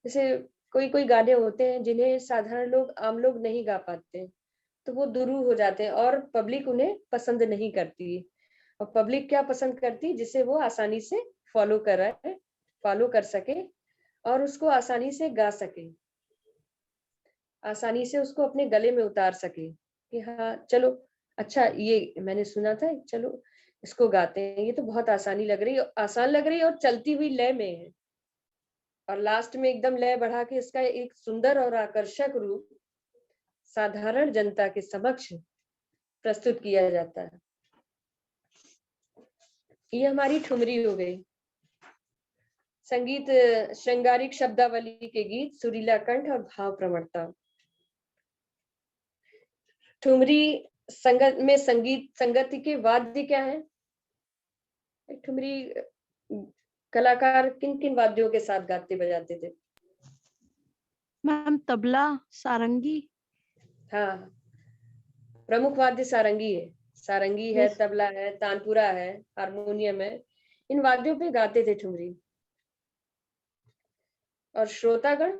जैसे कोई कोई गाने होते हैं जिन्हें साधारण लोग, आम लोग नहीं गा पाते, तो वो दुरूह हो जाते हैं और पब्लिक उन्हें पसंद नहीं करती। और पब्लिक क्या पसंद करती? जिसे वो आसानी से फॉलो कर सके और उसको आसानी से गा सके, आसानी से उसको अपने गले में उतार सके कि हाँ चलो अच्छा ये मैंने सुना था, चलो इसको गाते हैं, ये तो बहुत आसान लग रही है और चलती हुई लय में है। और लास्ट में एकदम लय बढ़ा के इसका एक सुंदर और आकर्षक रूप साधारण जनता के समक्ष प्रस्तुत किया जाता है। ये हमारी ठुमरी हो गई। संगीत श्रृंगारिक शब्दावली के गीत, सुरीला कंठ और भाव प्रवणता। ठुमरी संगत के वाद्य क्या है? ठुमरी कलाकार किन किन वाद्यों के साथ गाते बजाते थे? मैम तबला, सारंगी। हाँ, प्रमुख वाद्य सारंगी है। सारंगी है, तबला है, तानपुरा है, हारमोनियम है। इन वाद्यों पे गाते थे ठुमरी। और श्रोतागण?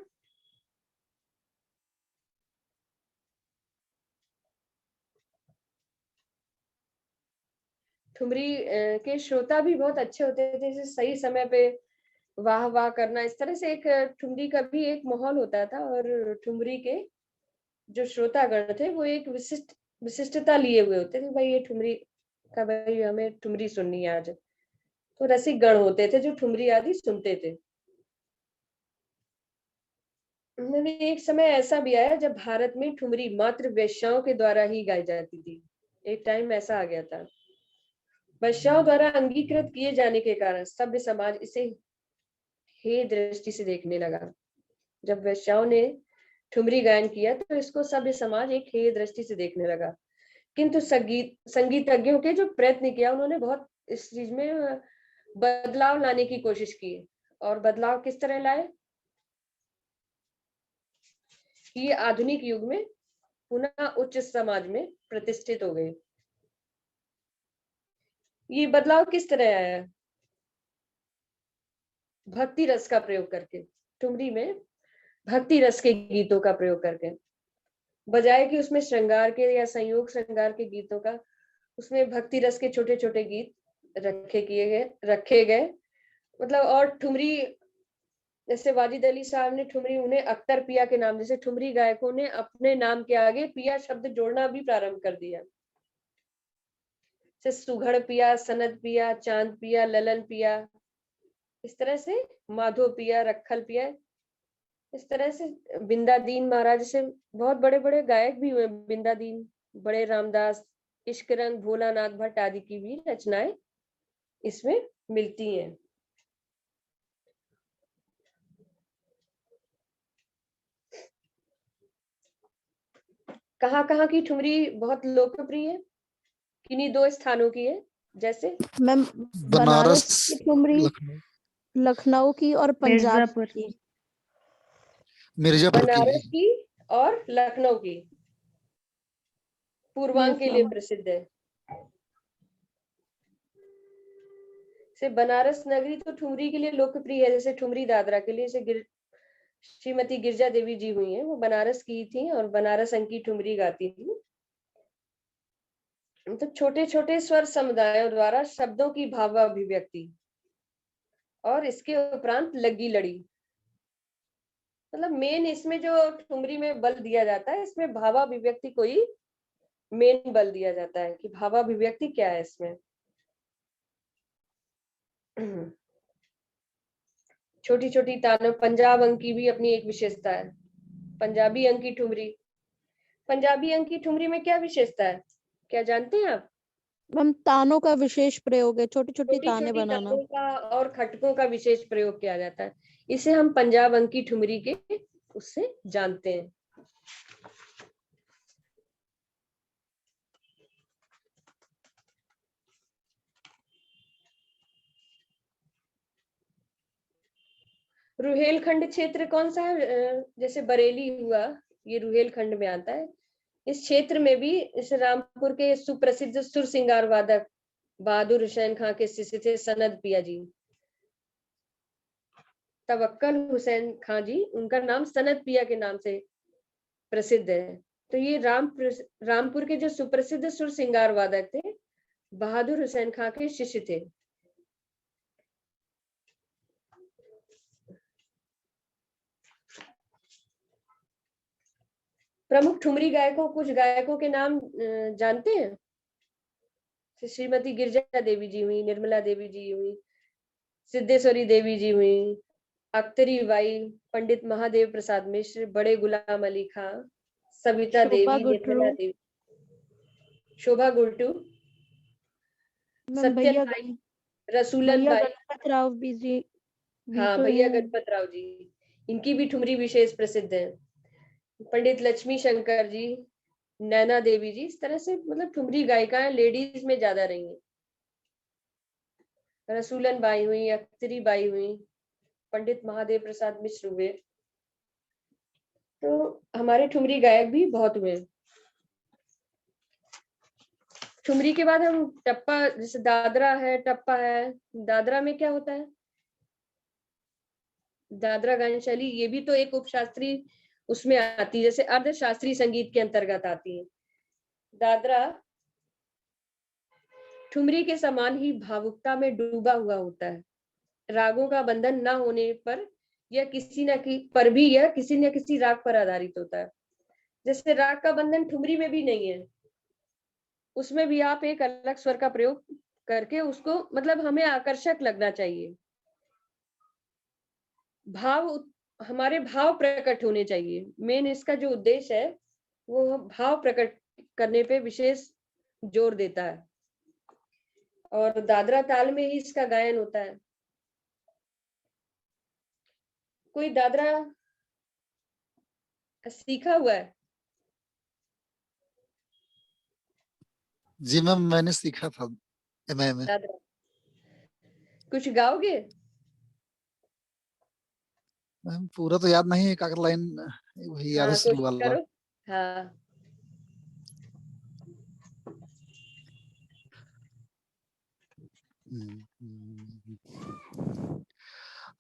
ठुमरी के श्रोता भी बहुत अच्छे होते थे, जैसे सही समय पे वाह वाह करना, इस तरह से एक ठुमरी का भी एक माहौल होता था। और ठुमरी के जो श्रोतागण थे वो एक विशिष्टता लिए हुए होते थे, भाई ये ठुमरी का, भाई हमें ठुमरी सुननी है आज। तो रसिक गण होते थे जो ठुमरी आदि सुनते थे। एक समय ऐसा भी आया जब भारत में ठुमरी मात्र वेश्याओं के द्वारा ही गाई जाती थी। एक टाइम ऐसा आ गया था। वेश्याओं द्वारा अंगीकृत किए जाने के कारण सभ्य समाज इसे हे दृष्टि से देखने लगा। जब वेश्याओं ने ठुमरी गायन किया तो इसको सभ्य समाज एक हे दृष्टि से देखने लगा। किंतु संगीतज्ञों के जो प्रयत्न किया, उन्होंने बहुत इस चीज में बदलाव लाने की कोशिश की। और बदलाव किस तरह लाए? ये आधुनिक युग में पुनः उच्च समाज में प्रतिष्ठित हो गए। ये बदलाव किस तरह आया? भक्ति रस का प्रयोग करके। ठुमरी में भक्ति रस के गीतों का प्रयोग करके, बजाय कि उसमें श्रृंगार के या संयोग श्रृंगार के गीतों का, उसमें भक्ति रस के छोटे छोटे गीत रखे गए। मतलब, और ठुमरी, जैसे वाजिद अली साहब ने ठुमरी, उन्हें अख्तर पिया के नाम, जैसे ठुमरी गायकों ने अपने नाम के आगे पिया शब्द जोड़ना भी प्रारंभ कर दिया। जैसे सुघड़ पिया, सनद पिया, चांद पिया, ललन पिया, इस तरह से माधो पिया, रखल पिया, इस तरह से बिंदादीन महाराज से बहुत बड़े बड़े गायक भी हुए। बिंदादीन, बड़े रामदास, इश्करंग, भोलानाथ भट्ट आदि की भी रचनाएं इसमें मिलती हैं। कहाँ की ठुमरी बहुत लोकप्रिय है? किन्हीं दो स्थानों की है, जैसे मैम बनारस की ठुमरी, लखनऊ की और पंजाब की। मिर्जापुर बनारस की और लखनऊ की पूर्वांग के लिए प्रसिद्ध है। से बनारस नगरी तो ठुमरी के लिए लोकप्रिय है। जैसे ठुमरी दादरा के लिए जैसे श्रीमती गिरजा देवी जी हुई हैं, वो बनारस की थी और बनारस अंकी ठुमरी गाती थी। तो छोटे छोटे स्वर समुदायों द्वारा शब्दों की भावाभिव्यक्ति और इसके उपरांत लगी लड़ी, मतलब मेन इसमें जो ठुमरी में बल दिया जाता है, इसमें भावाभिव्यक्ति को ही मेन बल दिया जाता है कि भावाभिव्यक्ति क्या है इसमें। छोटी छोटी तानों, पंजाब अंक की भी अपनी एक विशेषता है। पंजाबी अंक की ठुमरी, पंजाबी अंक की ठुमरी में क्या विशेषता है, क्या जानते हैं आप? मैम तानों का विशेष प्रयोग है, छोटी छोटी ताने बनाना। तानों का और खटकों का विशेष प्रयोग किया जाता है। इसे हम पंजाब अंक की ठुमरी के उससे जानते हैं। रुहेलखंड क्षेत्र कौन सा है? जैसे बरेली हुआ, ये रुहेलखंड में आता है। इस क्षेत्र में भी इस रामपुर के सुप्रसिद्ध सुर सिंगार वादक बहादुर हुसैन खां के शिष्य थे सनद पिया जी। तवक्कल हुसैन खां जी, उनका नाम सनद पिया के नाम से प्रसिद्ध है। तो ये रामपुर के जो सुप्रसिद्ध सुर सिंगार वादक थे, बहादुर हुसैन खां के शिष्य थे। प्रमुख ठुमरी गायकों, कुछ गायकों के नाम जानते हैं? श्रीमती गिरजा देवी जी हुई, निर्मला देवी जी हुई, सिद्धेश्वरी देवी जी हुई, अख्तरी बाई, पंडित महादेव प्रसाद मिश्र, बड़े गुलाम अली खां, सविता देवी, निर्मला देवी, शोभा गुर्टू, सत्यन बाई, रसूलन बाई, गणपत राव भी जी। हाँ, भैया गणपत राव जी, इनकी भी ठुमरी विशेष प्रसिद्ध है। पंडित लक्ष्मी शंकर जी, नैना देवी जी, इस तरह से मतलब ठुमरी गायिकाएं लेडीज में ज्यादा रही हैं। रसूलन बाई हुई, अख्तरी बाई हुई, पंडित महादेव प्रसाद मिश्र हुए। तो हमारे ठुमरी गायक भी बहुत हुए। ठुमरी के बाद हम टप्पा, जैसे दादरा है, टप्पा है। दादरा में क्या होता है? दादरा गायन शैली, ये भी तो एक उपशास्त्रीय उसमें आती है, जैसे अर्ध शास्त्रीय संगीत के अंतर्गत आती है। दादरा ठुमरी के समान ही भावुकता में डूबा हुआ होता है। रागों का बंधन न होने पर यह किसी न किसी राग पर आधारित होता है। जैसे राग का बंधन ठुमरी में भी नहीं है, उसमें भी आप एक अलग स्वर का प्रयोग करके उसको, मतलब हमें आकर्षक लगना चाहिए। हमारे भाव प्रकट होने चाहिए। मेन इसका जो उद्देश्य है वो भाव प्रकट करने पे विशेष जोर देता है, और दादरा ताल में ही इसका गायन होता है। कोई दादरा सीखा हुआ है? जी मैम, मैंने सीखा था MI में। दादरा कुछ गाओगे? मैम पूरा तो याद नहीं है, एक आखिर लाइन वही याद है, शुरू कोशिश वाला। करो। हाँ,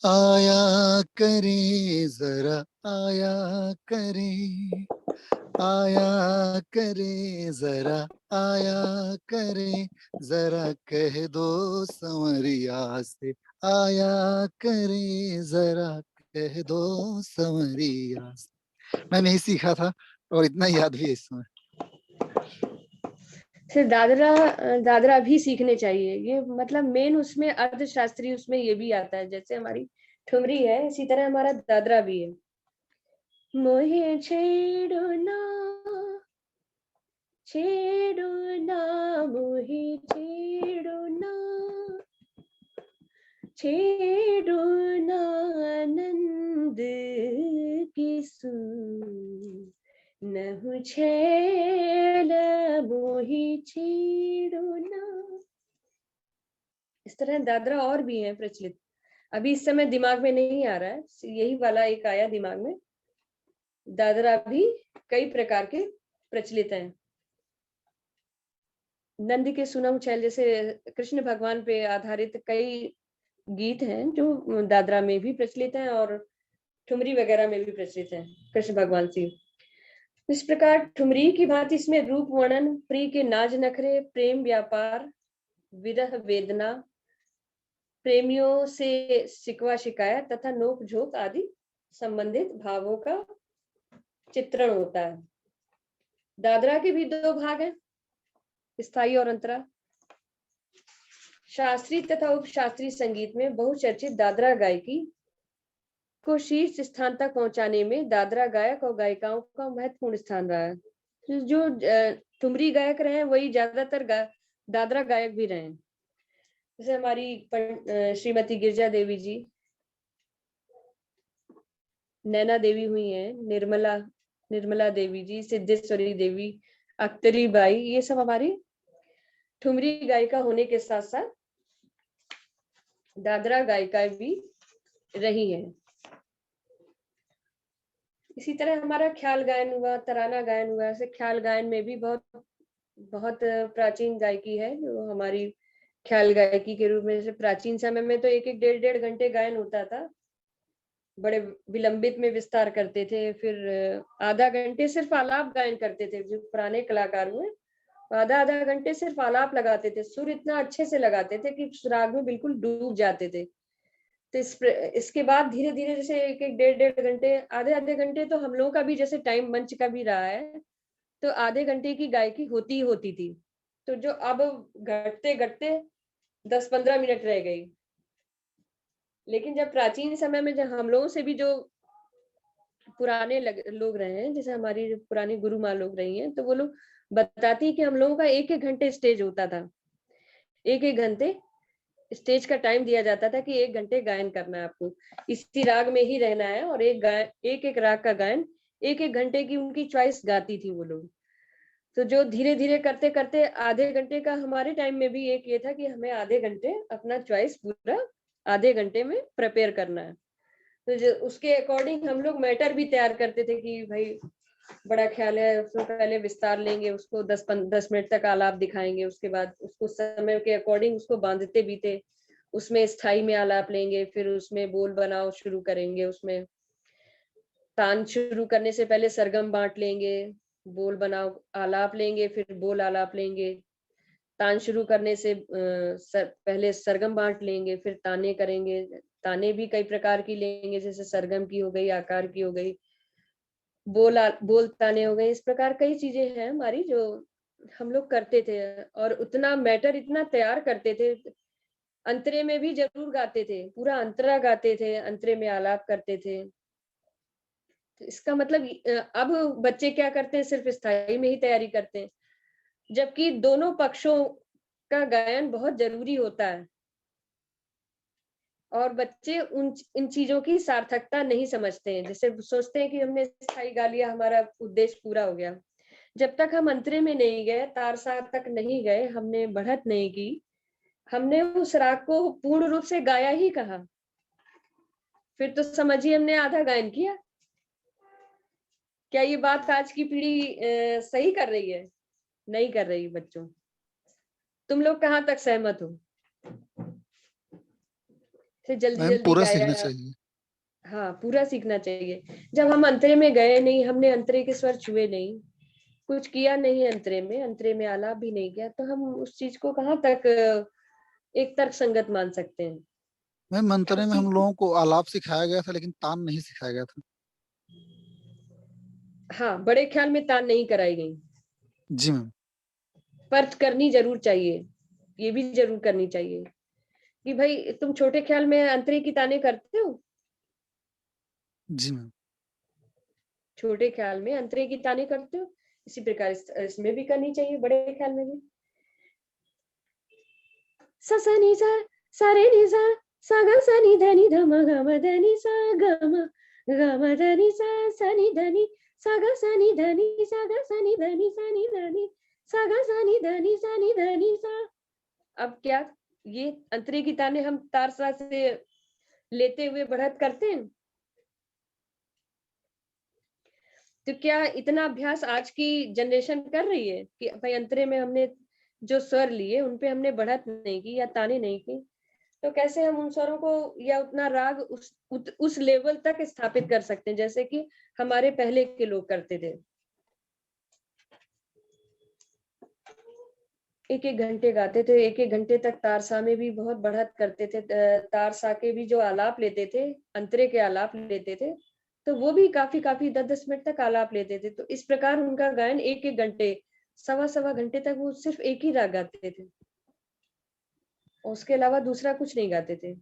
आया करे जरा, आया करे, आया करे जरा, आया करे जरा, कह दो संवरिया से, आया करे जरा, कह दो संवरिया से। मैंने यही सीखा था और इतना याद भी है इसमें। फिर दादरा भी सीखने चाहिए। ये मतलब मेन उसमें अर्थशास्त्री उसमें ये भी आता है। जैसे हमारी ठुमरी है, इसी तरह हमारा दादरा भी है। मोहे छेड़ो ना, छेड़ो ना, मोहे छेड़ो ना, छेड़ो ना, आनंद की सूर नहु छैल मोहि छेड़ो ना। इस तरह दादरा और भी है प्रचलित, अभी इस समय दिमाग में नहीं आ रहा है, यही वाला एक आया दिमाग में। दादरा भी कई प्रकार के प्रचलित हैं। नंद के सुनम छैल, जैसे कृष्ण भगवान पे आधारित कई गीत हैं जो दादरा में भी प्रचलित हैं और ठुमरी वगैरह में भी प्रचलित हैं कृष्ण भगवान से। इस प्रकार ठुमरी की भांति इसमें रूप वर्णन, प्रिय के नाज नखरे, प्रेम व्यापार, विरह वेदना, प्रेमियों से शिकवा शिकायत तथा नोक झोंक आदि संबंधित भावों का चित्रण होता है। दादरा के भी दो भाग हैं, स्थायी और अंतरा। शास्त्रीय तथा उपशास्त्रीय संगीत में बहुचर्चित दादरा गायकी को शीर्ष स्थान तक पहुंचाने में दादरा गायक और गायिकाओं का महत्वपूर्ण स्थान रहा है। जो ठुमरी गायक रहे हैं वही ज्यादातर दादरा गायक भी रहे हैं। जैसे हमारी श्रीमती गिरजा देवी जी, नैना देवी हुई हैं, निर्मला देवी जी, सिद्धेश्वरी देवी, अख्तरी बाई, ये सब हमारी ठुमरी गायिका होने के साथ साथ दादरा गायिका भी रही हैं। इसी तरह हमारा ख्याल गायन हुआ, तराना गायन हुआ। ऐसे ख्याल गायन में भी बहुत बहुत प्राचीन गायकी है जो हमारी ख्याल गायकी के रूप में। जैसे प्राचीन समय में तो 1-1 डेढ़-डेढ़ घंटे गायन होता था, बड़े विलंबित में विस्तार करते थे। फिर आधा घंटे सिर्फ आलाप गायन करते थे। जो पुराने कलाकार हुए, आधा-आधा घंटे सिर्फ आलाप लगाते थे। सुर इतना अच्छे से लगाते थे कि उस राग में बिल्कुल डूब जाते थे। तो इसके बाद धीरे-धीरे जैसे 1-1 डेढ़-डेढ़ घंटे, आधे-आधे घंटे तो हम लोगों का भी जैसे टाइम मंच का भी रहा है, तो आधे घंटे की गायकी होती ही होती थी। तो जो अब घटते-घटते 10-15 मिनट रह गई। लेकिन जब प्राचीन समय में जब हम लोगों से भी जो पुराने लोग रहे हैं, जैसे हमारी जो पुरानी गुरु माँ लोग रही हैं, तो वो लोग बताती हैं कि हम लोगों का 1-1 घंटे स्टेज होता था। 1-1 घंटे स्टेज का टाइम दिया जाता था कि 1 घंटे गायन करना है आपको। इसी राग में ही रहना है और एक-एक राग का गायन 1-1 घंटे की उनकी चॉइस गाती थी वो लोग। तो जो धीरे-धीरे करते-करते आधे घंटे का हमारे टाइम में भी एक ये था कि हमें आधे घंटे अपना चॉइस पूरा आधे घंटे में प्रिपेयर करना है। तो जो उसके अकॉर्डिंग हम लोग मैटर भी तैयार करते थे कि भाई बड़ा ख्याल है, उसमें पहले विस्तार लेंगे, उसको 10 मिनट तक आलाप दिखाएंगे, उसके बाद उसको समय के अकॉर्डिंग उसको बांधते भी थे। उसमें स्थाई में आलाप लेंगे, फिर उसमें बोल बनाओ शुरू करेंगे, उसमें तान शुरू करने से पहले सरगम बांट लेंगे, बोल बनाओ आलाप लेंगे, फिर बोल आलाप लेंगे। तान शुरू करने से पहले सरगम बांट लेंगे, फिर ताने करेंगे। ताने भी कई प्रकार की लेंगे, जैसे सरगम की हो गई, आकार की हो गई, बोल ताने हो गए। इस प्रकार कई चीजें हैं हमारी जो हम लोग करते थे, और उतना मैटर इतना तैयार करते थे। अंतरे में भी जरूर गाते थे, पूरा अंतरा गाते थे, अंतरे में आलाप करते थे। तो इसका मतलब अब बच्चे क्या करते हैं, सिर्फ स्थाई में ही तैयारी करते हैं, जबकि दोनों पक्षों का गायन बहुत जरूरी होता है। और बच्चे इन चीजों की सार्थकता नहीं समझते हैं। जैसे सोचते हैं कि हमने स्थाई गा लिया, हमारा उद्देश्य पूरा हो गया। जब तक हम अंतरे में नहीं गए, तारसा तक नहीं गए, हमने बढ़त नहीं की, हमने उस राग को पूर्ण रूप से गाया ही कहा, फिर तो समझिए हमने आधा गायन किया। क्या ये बात आज की पीढ़ी सही कर रही है? नहीं कर रही। बच्चों, तुम लोग कहाँ तक सहमत हो? जल्दी मैम जल्दी पूरा सीखना गाया। चाहिए। हाँ, पूरा सीखना चाहिए। जब हम अंतरे में गए नहीं, हमने अंतरे के स्वर छुए नहीं, कुछ किया नहीं अंतरे में आलाप भी नहीं किया, तो हम उस चीज को कहाँ तक एक तर्क संगत मान सकते हैं? मैम मंतरे में हम सीख लोगों को आलाप सिखाया गया था, लेकिन तान नहीं सिखाया गया था। हाँ, बड़े ख्याल में तान नहीं कराई गई, जी मैम। पर करनी जरूर चाहिए। ये भी जरूर करनी चाहिए कि भाई तुम छोटे ख्याल में अंतरे की ताने करते हो, जी मैम। छोटे ख्याल में अंतरे की ताने करते हो, इसी प्रकार इसमें भी करनी चाहिए, बड़े ख्याल में भी। सा सा नी सा सा रे नी सा सा ग सा नी ध नी ध म ग म ध नी सा ग म ध नी सा नी ध नी सा ग सा नी ध नी सा ग सा नी ध नी सा नी ध नी सा ग सा नी ध नी सा नी ध नी सा। अब क्या ये अंतरे की ताने हम तारसा से लेते हुए बढ़त करते हैं? तो क्या इतना अभ्यास आज की जनरेशन कर रही है कि भाई अंतरे में हमने जो स्वर लिए उन पे हमने बढ़त नहीं की या ताने नहीं की, तो कैसे हम उन स्वरों को या उतना राग उस लेवल तक स्थापित कर सकते हैं जैसे कि हमारे पहले के लोग करते थे? एक एक घंटे गाते थे, एक एक घंटे तक तारसा में भी बहुत बढ़त करते थे। तारसा के भी जो आलाप लेते थे, अंतरे के आलाप लेते थे, तो वो भी काफी काफी 10-10 मिनट तक आलाप लेते थे। तो इस प्रकार उनका गायन एक एक घंटे, सवा घंटे तक वो सिर्फ एक ही राग गाते थे, उसके अलावा दूसरा कुछ नहीं गाते थे।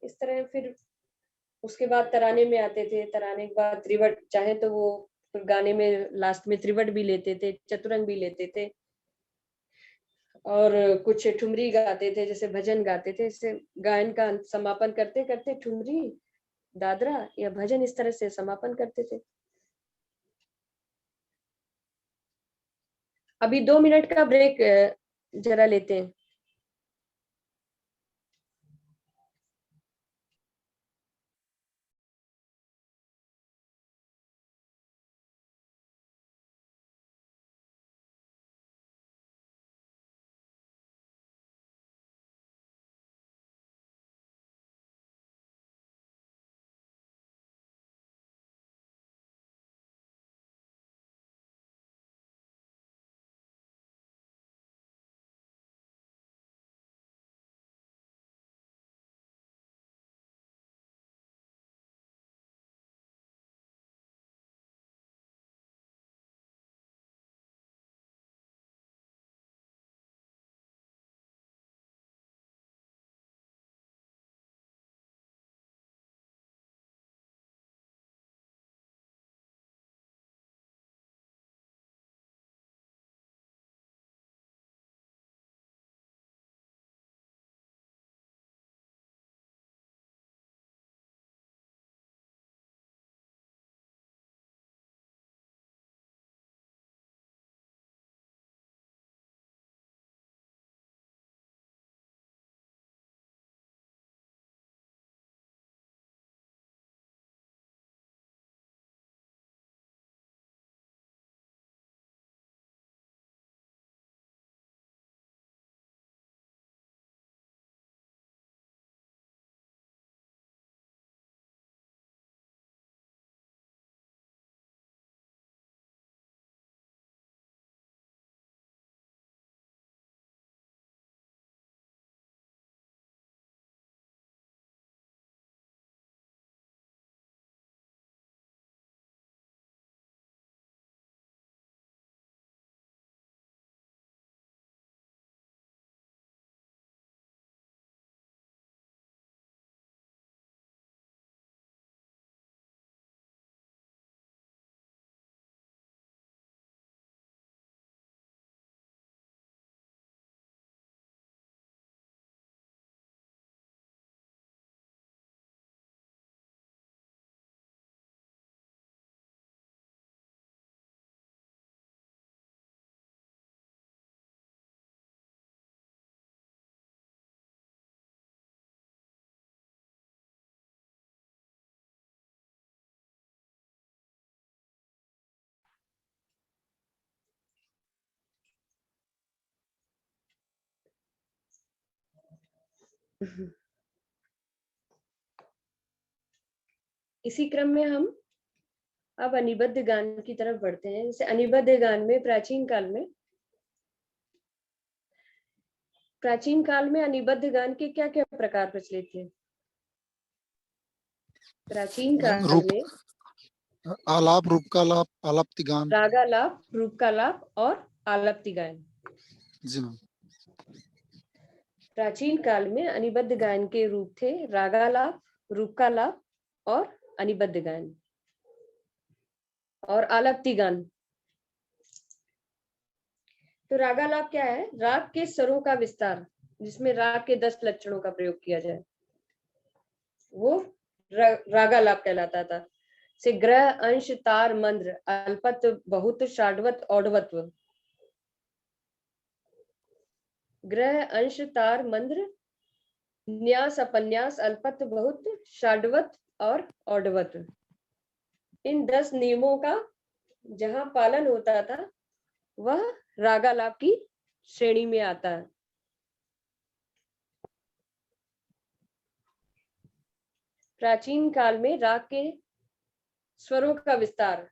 इस तरह फिर उसके बाद तराने में आते थे। तराने के बाद त्रिवट, चाहे तो वो गाने में लास्ट में त्रिवट भी लेते थे, चतुरंग भी लेते थे, और कुछ ठुमरी गाते थे, जैसे भजन गाते थे। इससे गायन का समापन करते करते ठुमरी, दादरा या भजन इस तरह से समापन करते थे। अभी 2 मिनट का ब्रेक जरा लेते हैं। इसी क्रम में हम अब अनिबद्ध गान की तरफ बढ़ते हैं। जैसे अनिबद्ध गान में प्राचीन काल में अनिबद्ध गान के क्या क्या प्रकार प्रचलित थे? प्राचीन काल रूप में आलाप, रूपकालाप, आलाप्ति गान। रागालाप, रूपकालाप और आलाप्ति गान। जी मैम। प्राचीन काल में अनिबद्ध गान के रूप थे रागालाप, रूपकालाप और अनिबद्ध गान और आलाप्ति गान। तो रागालाप क्या है? राग के स्वरों का विस्तार, जिसमें राग के 10 लक्षणों का प्रयोग किया जाए, वो रागालाप कहलाता था। से ग्रह, अंश, तार, मंद्र, अल्पत, बहुत, षाड्वत, औडवत्व। ग्रह, अंश, तार, मंद्र, न्यास, अपन्यास, अल्पत, बहुत, षाड्वत और औडवत। इन 10 नियमों का जहां पालन होता था वह रागालाप की श्रेणी में आता है। प्राचीन काल में राग के स्वरों का विस्तार,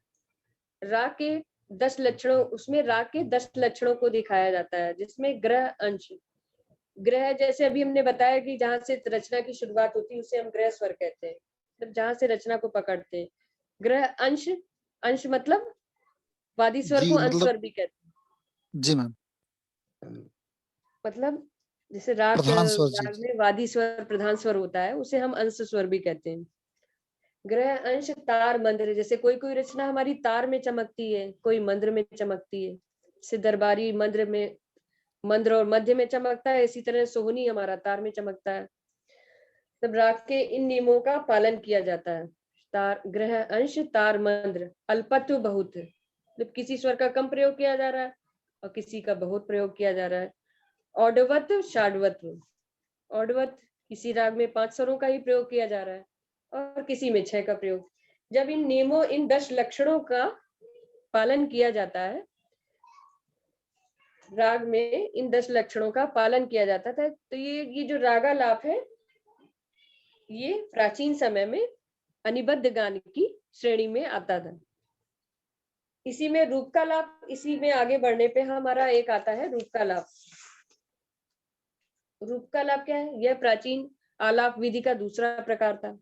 राग के 10 लक्षणों, उसमें राग के 10 लक्षणों को दिखाया जाता है, जिसमें ग्रह, अंश, ग्रह जैसे अभी हमने बताया कि जहां से रचना की शुरुआत होती है उसे हम ग्रह स्वर कहते हैं, मतलब जहां से रचना को पकड़ते हैं। ग्रह, अंश, अंश मतलब वादी स्वर जी को अंश मतलब स्वर भी कहते हैं। जी मैम। मतलब जैसे राग प्रधान स्वर। जी में वादी स्वर प्रधान स्वर होता है, उसे हम अंश स्वर भी कहते हैं। ग्रह, अंश, तार, मंद्र, जैसे कोई कोई रचना हमारी तार में चमकती है, कोई मंद्र में चमकती है। जैसे दरबारी मंद्र और मध्य में चमकता है, इसी तरह सोहनी हमारा तार में चमकता है। तब राग के इन नियमों का पालन किया जाता है। तार, ग्रह, अंश, तार, मंद्र, अल्पत्व, बहुत, मतलब किसी स्वर का कम प्रयोग किया जा रहा है और किसी का बहुत प्रयोग किया जा रहा है। औडवत, षाड्वत्व, औडवत किसी राग में 5 स्वरों का ही प्रयोग किया जा रहा है और किसी में 6 का प्रयोग। जब इन नियमों, इन 10 लक्षणों का पालन किया जाता है, राग में इन 10 लक्षणों का पालन किया जाता था, तो ये जो रागालाप है, ये प्राचीन समय में अनिबद्ध गान की श्रेणी में आता था। इसी में रूपकालाप, इसी में आगे बढ़ने पे हमारा एक आता है रूपकालाप। रूपकालाप क्या है? यह प्राचीन आलाप विधि का दूसरा प्रकार था।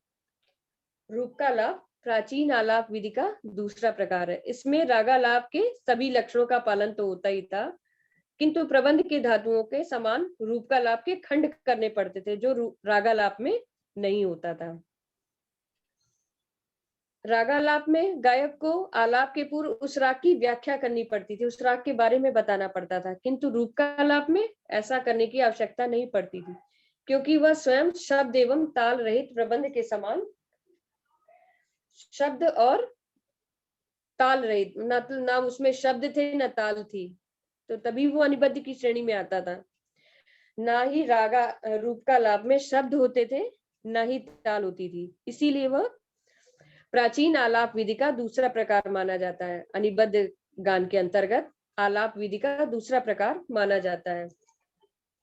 रूपकालाप प्राचीन आलाप विधि का दूसरा प्रकार है। इसमें रागालाप के सभी लक्षणों का पालन तो होता ही था, किंतु प्रबंध के धातुओं के समान रूपकालाप के खंड करने पड़ते थे, जो रागालाप में नहीं होता था। रागालाप में गायक को आलाप के पूर्व उस राग की व्याख्या करनी पड़ती थी, उस राग के बारे में बताना पड़ता था, किंतु रूपकालाप में ऐसा करने की आवश्यकता नहीं पड़ती थी, क्योंकि वह स्वयं शब्द एवं ताल रहित प्रबंध के समान शब्द और ताल रहित, ना उसमें शब्द थे न ताल थी, तो तभी वो अनिबद्ध की श्रेणी में आता था। ना ही रूपकालाप में शब्द होते थे, ना ही ताल होती थी, इसीलिए वह प्राचीन आलाप विधि का दूसरा प्रकार माना जाता है। अनिबद्ध गान के अंतर्गत आलाप विधि का दूसरा प्रकार माना जाता है।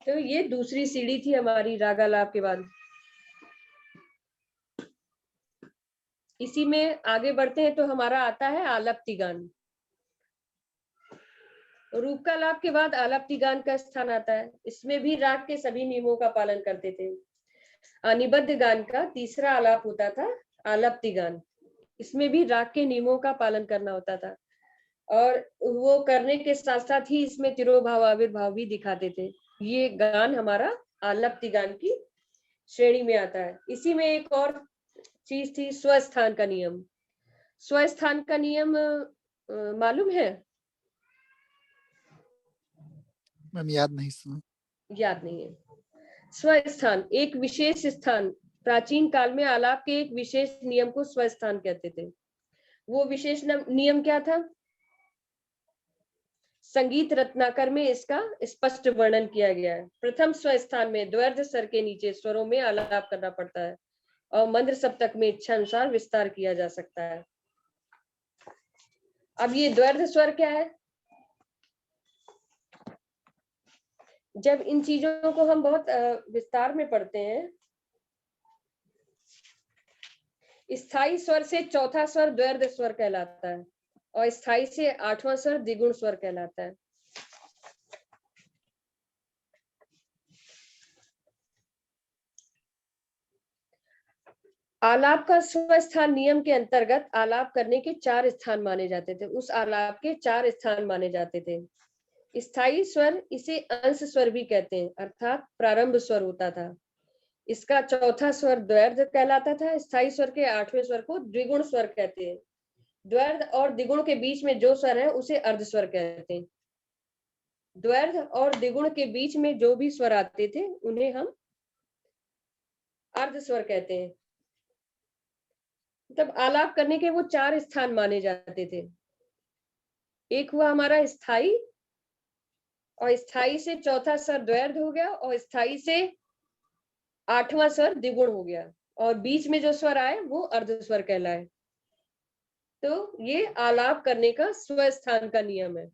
तो ये दूसरी सीढ़ी थी हमारी रागालाप के बाद। इसी में आगे बढ़ते हैं तो हमारा आता है आलाप्ति गान। रूपकालाप के बाद आलाप्ति गान का स्थान आता है। इसमें भी राग के सभी नियमों का पालन करते थे। अनिबद्ध गान का तीसरा आलाप होता था आलाप्ति गान। इसमें भी राग के नियमों का पालन करना होता था और वो करने के साथ साथ ही इसमें तिरोभाव आविर्भाव भी दिखाते थे। ये गान हमारा आलाप्ति गान की श्रेणी में आता है। इसी में एक और चीज थी स्वस्थान का नियम। स्वस्थान का नियम मालूम है? मैम याद नहीं सुना। याद नहीं है। स्वस्थान एक विशेष स्थान, प्राचीन काल में आलाप के एक विशेष नियम को स्वस्थान कहते थे। वो विशेष नियम क्या था? संगीत रत्नाकर में इसका स्पष्ट वर्णन किया गया है। प्रथम स्वस्थान में द्वर्ध स्वर के नीचे स्वरों में आलाप करना पड़ता है और मंद्र सप्तक में इच्छा अनुसार विस्तार किया जा सकता है। अब ये द्वर्ध स्वर क्या है? जब इन चीजों को हम बहुत विस्तार में पढ़ते हैं, स्थायी स्वर से चौथा स्वर द्वैर्ध स्वर कहलाता है और स्थायी से आठवां स्वर द्विगुण स्वर कहलाता है। आलाप का स्वस्थान नियम के अंतर्गत आलाप करने के 4 स्थान माने जाते थे। उस आलाप के 4 स्थान माने जाते थे। स्थायी स्वर, इसे अंश स्वर भी कहते हैं, अर्थात प्रारंभ स्वर होता था। इसका चौथा स्वर द्वैर्ध कहलाता था। स्थायी स्वर के 8वें स्वर को द्विगुण स्वर कहते हैं। द्वैर्ध और द्विगुण के बीच में जो स्वर है उसे अर्ध स्वर कहते हैं। द्वैर्ध और द्विगुण के बीच में जो भी स्वर आते थे उन्हें हम अर्ध स्वर कहते हैं। तब आलाप करने के वो 4 स्थान माने जाते थे। एक हुआ हमारा स्थायी, और स्थायी से चौथा स्वर द्वैर्ध हो गया, और स्थायी से 8वां स्वर द्विगुण हो गया, और बीच में जो स्वर आए वो अर्ध स्वर कहलाए। तो ये आलाप करने का स्वस्थान का नियम है।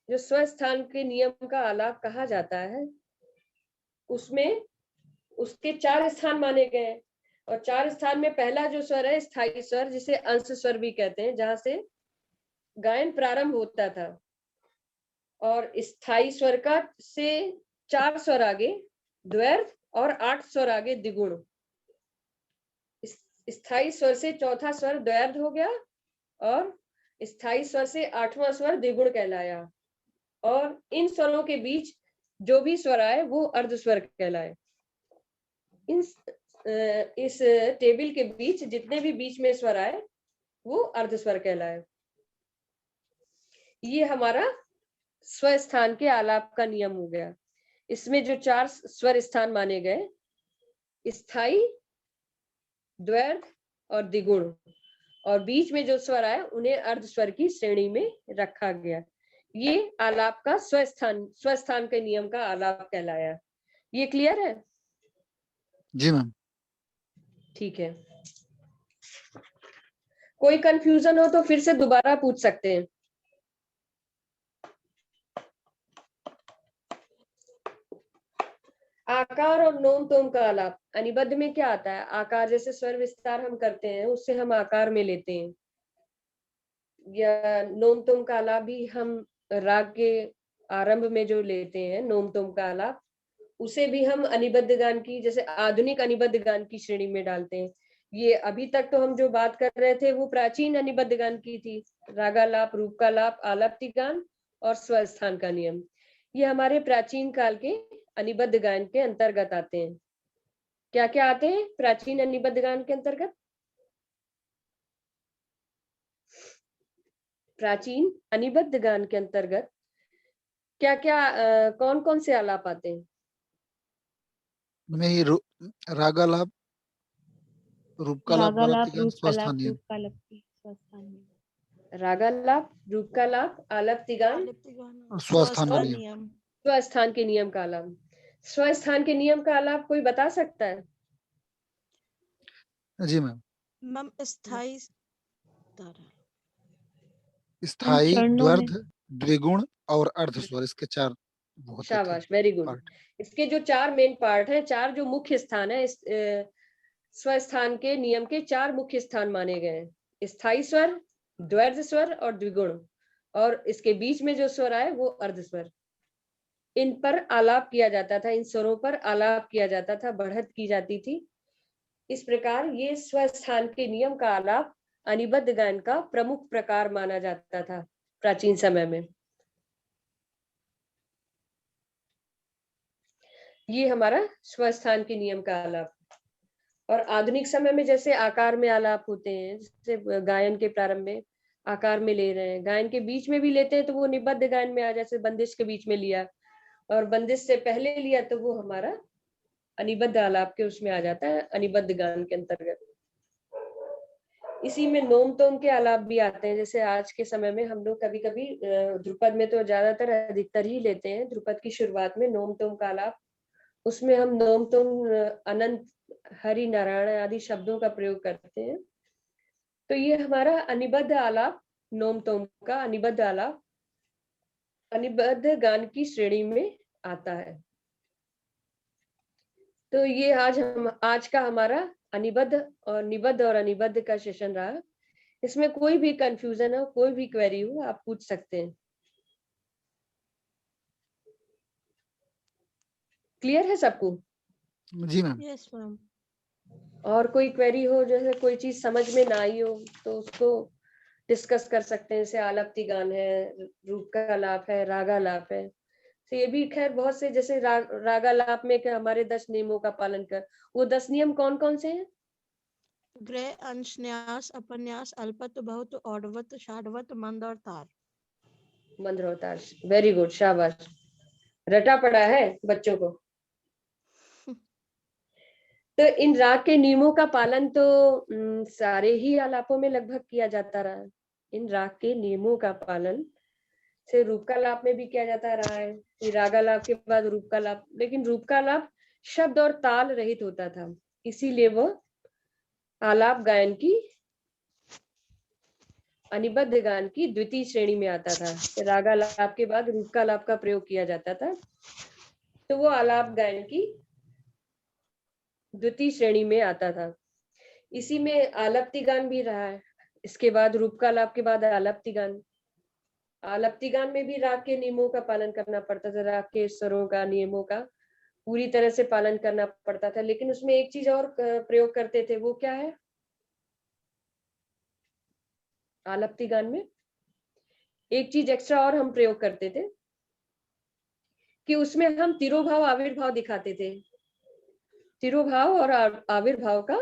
जो स्वस्थान के नियम का आलाप कहा जाता है उसमें उसके 4 स्थान माने गए हैं, और 4 स्थान में पहला जो स्वर है स्थायी स्वर, जिसे अंश स्वर भी कहते हैं, जहां से गायन प्रारंभ होता था। और स्थायी स्वर का से 4 स्वर आगे द्वैर्ध और 8 स्वर आगे द्विगुण। स्थायी स्वर से चौथा स्वर द्वैर्ध हो गया, और स्थायी स्वर से 8वां स्वर द्विगुण कहलाया, और इन स्वरों के बीच जो भी स्वर आए वो अर्ध स्वर कहलाए। इस टेबल के बीच जितने भी बीच में स्वर आए वो अर्ध स्वर कहलाए। ये हमारा स्वस्थान के आलाप का नियम हो गया। इसमें जो 4 स्वर स्थान माने गए, स्थायी, द्वैर्ध और द्विगुण, और बीच में जो स्वर आए उन्हें अर्ध स्वर की श्रेणी में रखा गया। ये आलाप का स्वस्थान के नियम का आलाप कहलाया। ये क्लियर है? जी मैम। ठीक है। कोई कंफ्यूजन हो तो फिर से दोबारा पूछ सकते हैं। आकार और नोम तोम का आलाप अनिबद्ध में क्या आता है? आकार, जैसे स्वर विस्तार हम करते हैं उससे हम आकार में लेते हैं, या नोम तोम का आलाप भी हम राग के आरंभ में जो लेते हैं, नोम तोम का आलाप, उसे भी हम अनिबद्ध गान की, जैसे आधुनिक अनिबद्ध गान की श्रेणी में डालते हैं। ये अभी तक तो हम जो बात कर रहे थे वो प्राचीन अनिबद्ध गान की थी, रागालाप, रूपकालाप, आलाप्ति गान और स्वस्थान का नियम। ये हमारे प्राचीन काल के अनिबद्ध गान के अंतर्गत आते हैं। क्या क्या आते हैं प्राचीन अनिबद्ध गान के अंतर्गत? प्राचीन अनिबद्ध गान के अंतर्गत क्या क्या कौन कौन से आलाप आते हैं? नहीं, रागालाप, रूपकालाप, रागालाप, आलाप्ति गान, स्वस्थान नियम। रागालाप, रूपकालाप, आलाप्ति गान और स्वस्थान का और नियम। स्वस्थान के नियम का आलाप। स्वस्थान के नियम का आलाप कोई बता सकता है? जी मैम। मैम स्थायी स्थायी, चरणों में। द्वैर्ध, द्विगुण और अर्ध स्वर, इसके 4 होते थे शाबाश, वेरी गुड। पार्ट। इसके जो 4 मेन पार्ट हैं, 4 जो मुख्य स्थान है, इस स्वस्थान के नियम के 4 मुख्य स्थान माने गए हैं। स्थायी स्वर, द्वैर्ध स्वर और द्विगुण, और इसके बीच में जो स्वर आए वो अर्ध स्वर। इन पर आलाप किया जाता था, इन स्वरों पर आलाप किया जाता था, बढ़त की जाती थी। इस प्रकार ये स्वस्थान के नियम का आलाप अनिबद्ध गायन का प्रमुख प्रकार माना जाता था प्राचीन समय में। ये हमारा स्वस्थान के नियम का आलाप। और आधुनिक समय में जैसे आकार में आलाप होते हैं, जैसे गायन के प्रारंभ में आकार में ले रहे हैं, गायन के बीच में भी लेते हैं तो वो निबद्ध गायन में आ, जैसे बंदिश के बीच में लिया, और बंदिश से पहले लिया तो वो हमारा अनिबद्ध आलाप के उसमें आ जाता है, अनिबद्ध गान के अंतर्गत। इसी में नोम तोम के आलाप भी आते हैं। जैसे आज के समय में हम लोग कभी कभी ध्रुपद में तो ज्यादातर अधिकतर ही लेते हैं, ध्रुपद की शुरुआत में नोम तोम का आलाप, उसमें हम नोम तोम, अनंत, हरि, नारायण आदि शब्दों का प्रयोग करते हैं। तो ये हमारा अनिबद्ध आलाप, नोम तोम का अनिबद्ध आलाप अनिबद्ध गान की श्रेणी में आता है। तो ये आज का हमारा अनिबद्ध और निबद्ध और अनिबद्ध का सेशन रहा। इसमें कोई भी कंफ्यूजन हो, कोई भी क्वेरी हो, आप पूछ सकते हैं। क्लियर है सबको? जी मैम। Yes ma'am. और कोई क्वेरी हो, जैसे कोई चीज समझ में ना आई हो तो उसको डिस्कस कर सकते हैं। जैसे आलप्ति गान है, रूप का आलाप है, रागालाप है। तो ये भी खैर बहुत से, जैसे रागालाप में क्या हमारे 10 नियमों का पालन कर, वो 10 नियम कौन कौन से हैं? ग्रह, अंश, न्यास, अपन्यास, अल्पत, बहुत, औडवत, षाढ़वत, मंद और तार। मंद और तार। वेरी गुड, शाबाश, रटा पड़ा है बच्चों को। तो इन राग के नियमों का पालन तो सारे ही आलापों में लगभग किया जाता रहा है। इन राग के नियमों का पालन से रूप का लाप में भी किया जाता रहा है। फिर रागालाप के बाद रूप का लाप, लेकिन रूप का लाप शब्द और ताल रहित होता था, इसीलिए वह आलाप गायन की, अनिबद्ध गान की द्वितीय श्रेणी में आता था। रागालाप के बाद रूप का लाप का प्रयोग किया जाता था, तो वो आलाप गायन की द्वितीय श्रेणी में आता था। इसी में आलप्ति गान भी रहा है। इसके बाद रूप का लाप के बाद आलप्ति गान। आलप्ति गान में भी राग के नियमों का पालन करना पड़ता था, राग के स्वरों का, नियमों का पूरी तरह से पालन करना पड़ता था। लेकिन उसमें एक चीज और प्रयोग करते थे, वो क्या है? आलप्ति गान में एक चीज एक्स्ट्रा और हम प्रयोग करते थे कि उसमें हम तिरोभाव आविर्भाव दिखाते थे। तिरोभाव और आविर्भाव का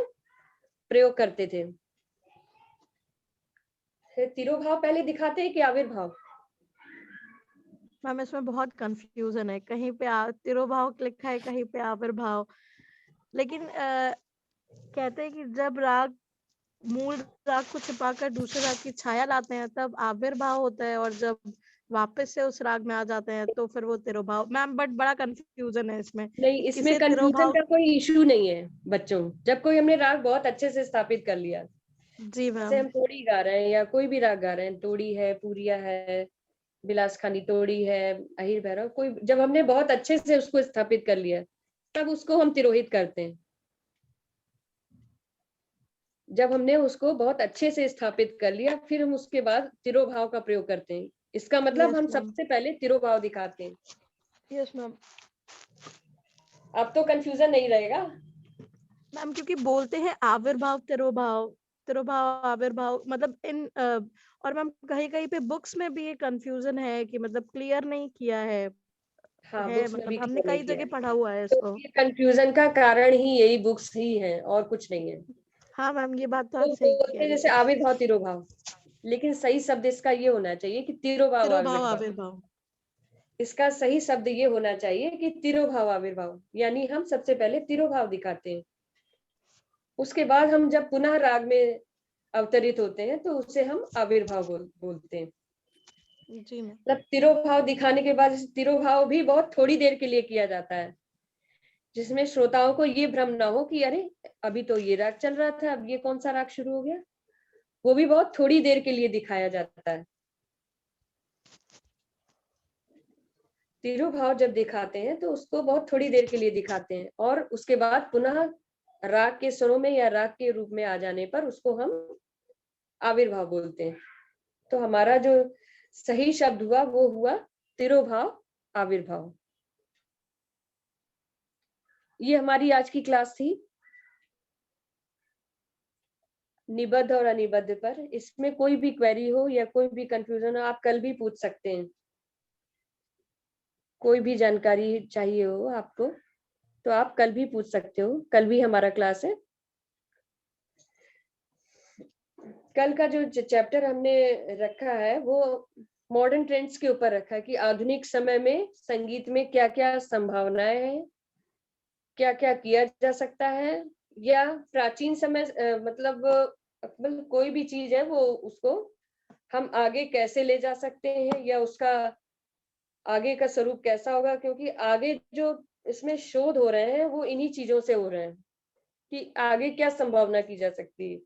प्रयोग करते थे। तिरोभाव पहले दिखाते हैं कि आविर्भाव? मैम इसमें बहुत कंफ्यूजन है, कहीं पे तिरोभाव लिखा है, कहीं पे आविर्भाव। लेकिन कहते हैं कि जब राग मूल राग को छिपाकर दूसरे राग की छाया लाते हैं तब आविर्भाव होता है, और जब वापस से उस राग में आ जाते हैं तो फिर वो तिरोभाव। मैम बट बड़ा कंफ्यूजन है इसमें। नहीं, इसमें कंफ्यूजन का कोई इशू नहीं है बच्चों। जब कोई हमने राग बहुत अच्छे से स्थापित कर लिया, जी मैम, जैसे हम तोड़ी गा रहे हैं या कोई भी राग गा रहे हैं, तोड़ी है, पूरिया है, बिलासखानी तोड़ी है, अहिर भैरव, कोई जब हमने बहुत अच्छे से उसको स्थापित कर लिया तब उसको हम तिरोहित करते हैं। जब हमने उसको बहुत अच्छे से स्थापित कर लिया फिर हम उसके बाद तिरोभाव का प्रयोग करते हैं। इसका मतलब हम सबसे पहले तिरोभाव दिखाते हैं। Yes ma'am. अब तो कंफ्यूजन नहीं रहेगा मैम, क्योंकि बोलते हैं आविर्भाव तिरोभाव, तिरोभाव आविर्भाव, मतलब इन और मैम कहीं कहीं पे बुक्स में भी ये कंफ्यूजन है कि मतलब क्लियर नहीं किया है। हाँ, है बुक्स में भी मतलब हमने कई जगह पढ़ा हुआ है तो इसको। ये कंफ्यूजन का कारण ही यही बुक्स ही है और कुछ नहीं है। हाँ मैम, ये बात तो तो आप सही बोलते कह हैं रही जैसे हैं। आविर्भाव तिरोभाव, लेकिन सही शब्द इसका ये होना चाहिए कि तिरोभाव तिरोभाव आविर्भाव। आविर्भाव। इसका सही शब्द ये होना चाहिए कि तिरोभाव आविर्भाव, यानी हम सबसे पहले तिरोभाव दिखाते हैं, उसके बाद हम जब पुनः राग में अवतरित होते हैं तो उसे हम आविर्भाव बोलते हैं। जी मैम। मतलब तिरोभाव दिखाने के बाद, तिरोभाव भी बहुत थोड़ी देर के लिए किया जाता है, जिसमें श्रोताओं को ये भ्रम ना हो कि अरे अभी तो ये राग चल रहा था, अब ये कौन सा राग शुरू हो गया। वो भी बहुत थोड़ी देर के लिए दिखाया जाता है। तिरोभाव जब दिखाते हैं तो उसको बहुत थोड़ी देर के लिए दिखाते हैं, और उसके बाद पुनः राग के स्वरों में या राग के रूप में आ जाने पर उसको हम आविर्भाव बोलते हैं। तो हमारा जो सही शब्द हुआ वो हुआ तिरोभाव आविर्भाव। ये हमारी आज की क्लास थी निबद्ध और अनिबद्ध पर। इसमें कोई भी क्वेरी हो या कोई भी कंफ्यूजन हो, आप कल भी पूछ सकते हैं। कोई भी जानकारी चाहिए हो आपको तो आप कल भी पूछ सकते हो। कल भी हमारा क्लास है। कल का जो चैप्टर हमने रखा है वो मॉडर्न ट्रेंड्स के ऊपर रखा है कि आधुनिक समय में संगीत में क्या क्या संभावनाएं हैं, क्या क्या किया जा सकता है, या प्राचीन समय मतलब कोई भी चीज है वो उसको हम आगे कैसे ले जा सकते हैं, या उसका आगे का स्वरूप कैसा होगा। क्योंकि आगे जो इसमें शोध हो रहे हैं वो इन्हीं चीजों से हो रहे हैं कि आगे क्या संभावना की जा सकती है।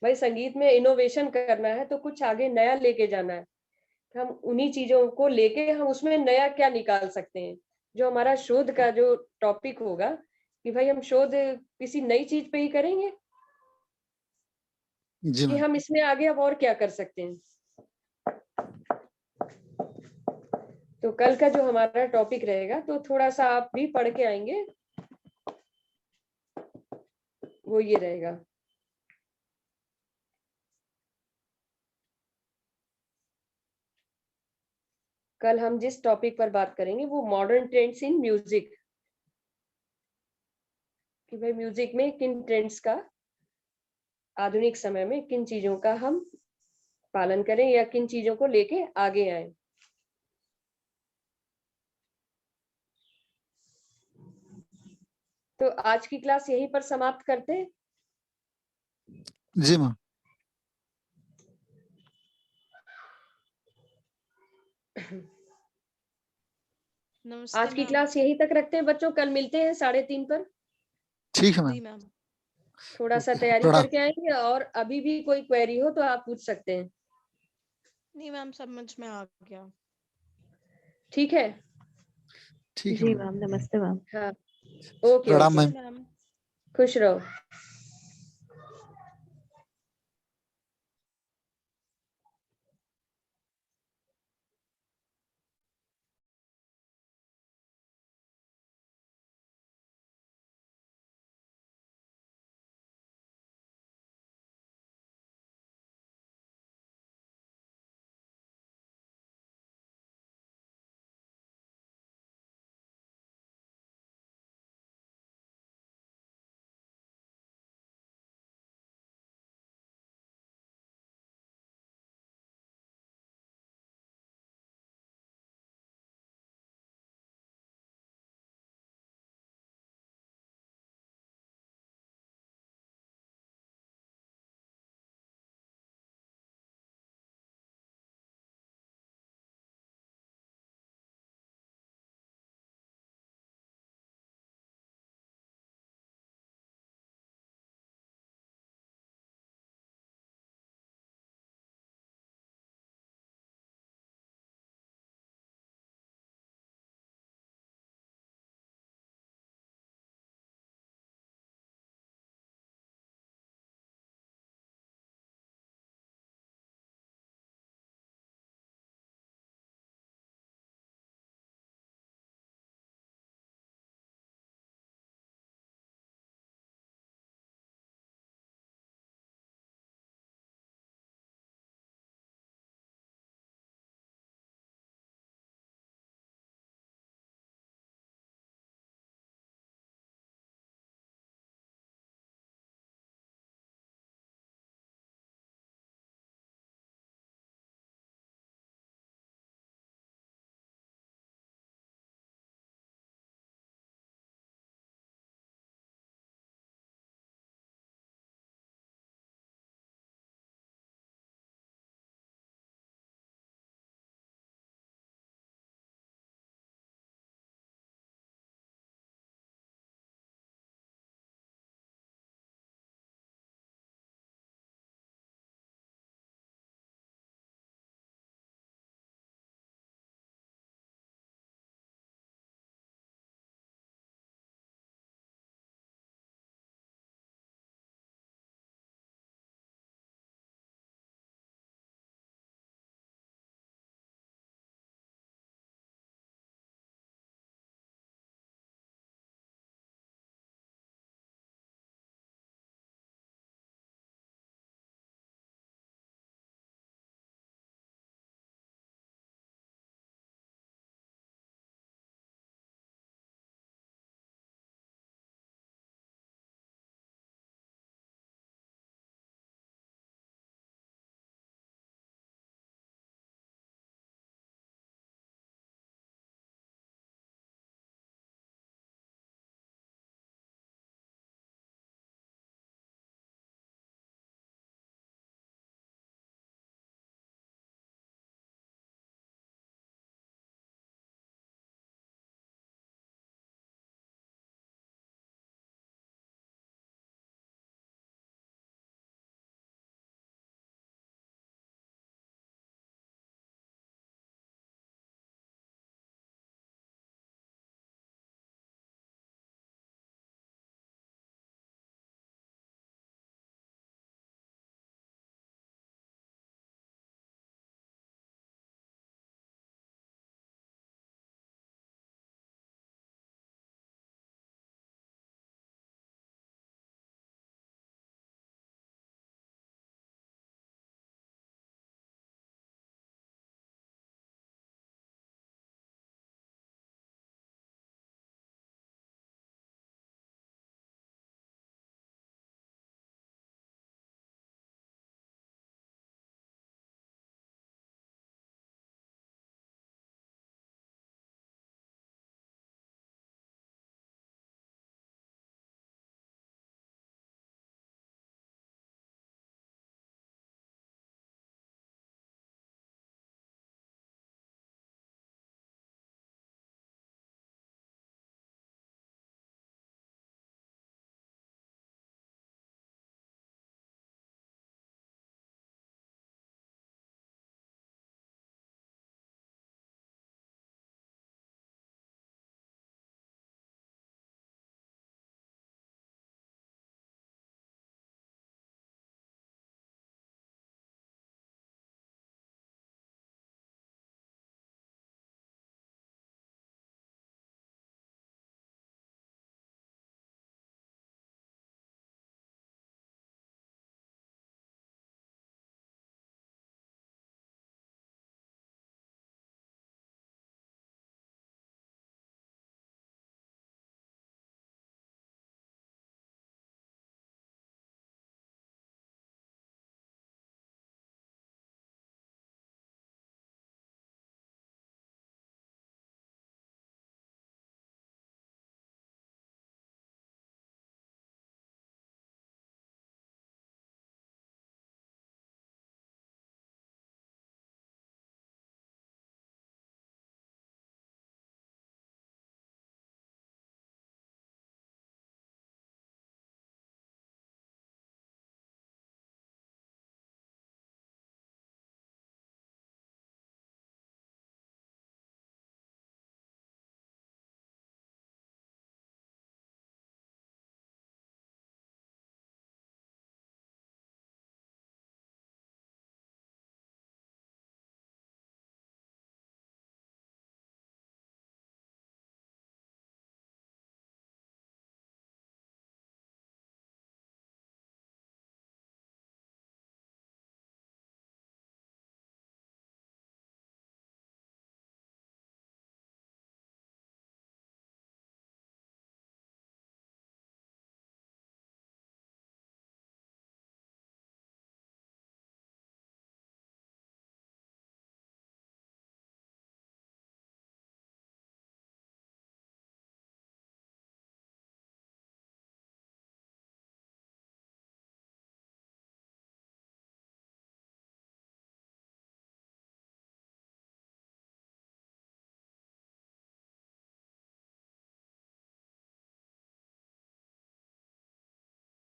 भाई संगीत में इनोवेशन करना है तो कुछ आगे नया लेके जाना है, हम उन्हीं चीजों को लेके हम उसमें नया क्या निकाल सकते हैं, जो हमारा शोध का जो टॉपिक होगा कि भाई हम शोध किसी नई चीज पे ही करेंगे जी कि मैम। हम इसमें आगे अब और क्या कर सकते हैं। तो कल का जो हमारा टॉपिक रहेगा तो थोड़ा सा आप भी पढ़ के आएंगे, वो ये रहेगा। कल हम जिस टॉपिक पर बात करेंगे वो मॉडर्न ट्रेंड्स इन म्यूजिक, कि भाई म्यूजिक में किन ट्रेंड्स का आधुनिक समय में किन चीजों का हम पालन करें या किन चीजों को लेके आगे आए। तो आज की क्लास यहीं पर समाप्त करते हैं। जी मैम। नमस्ते आज की मैम। क्लास यहीं तक रखते हैं बच्चों, कल मिलते हैं 3:30 पर। ठीक है जी मैम। मैम। थोड़ा सा ओके, तैयारी प्रणाम। करके आएंगे और अभी भी कोई क्वेरी हो तो आप पूछ सकते हैं। नहीं मैम, समझ में आ गया। ठीक है। ठीक है जी मैम। मैम, नमस्ते मैम। हाँ, ओके प्रणाम ओके, मैम। मैम। खुश रहो।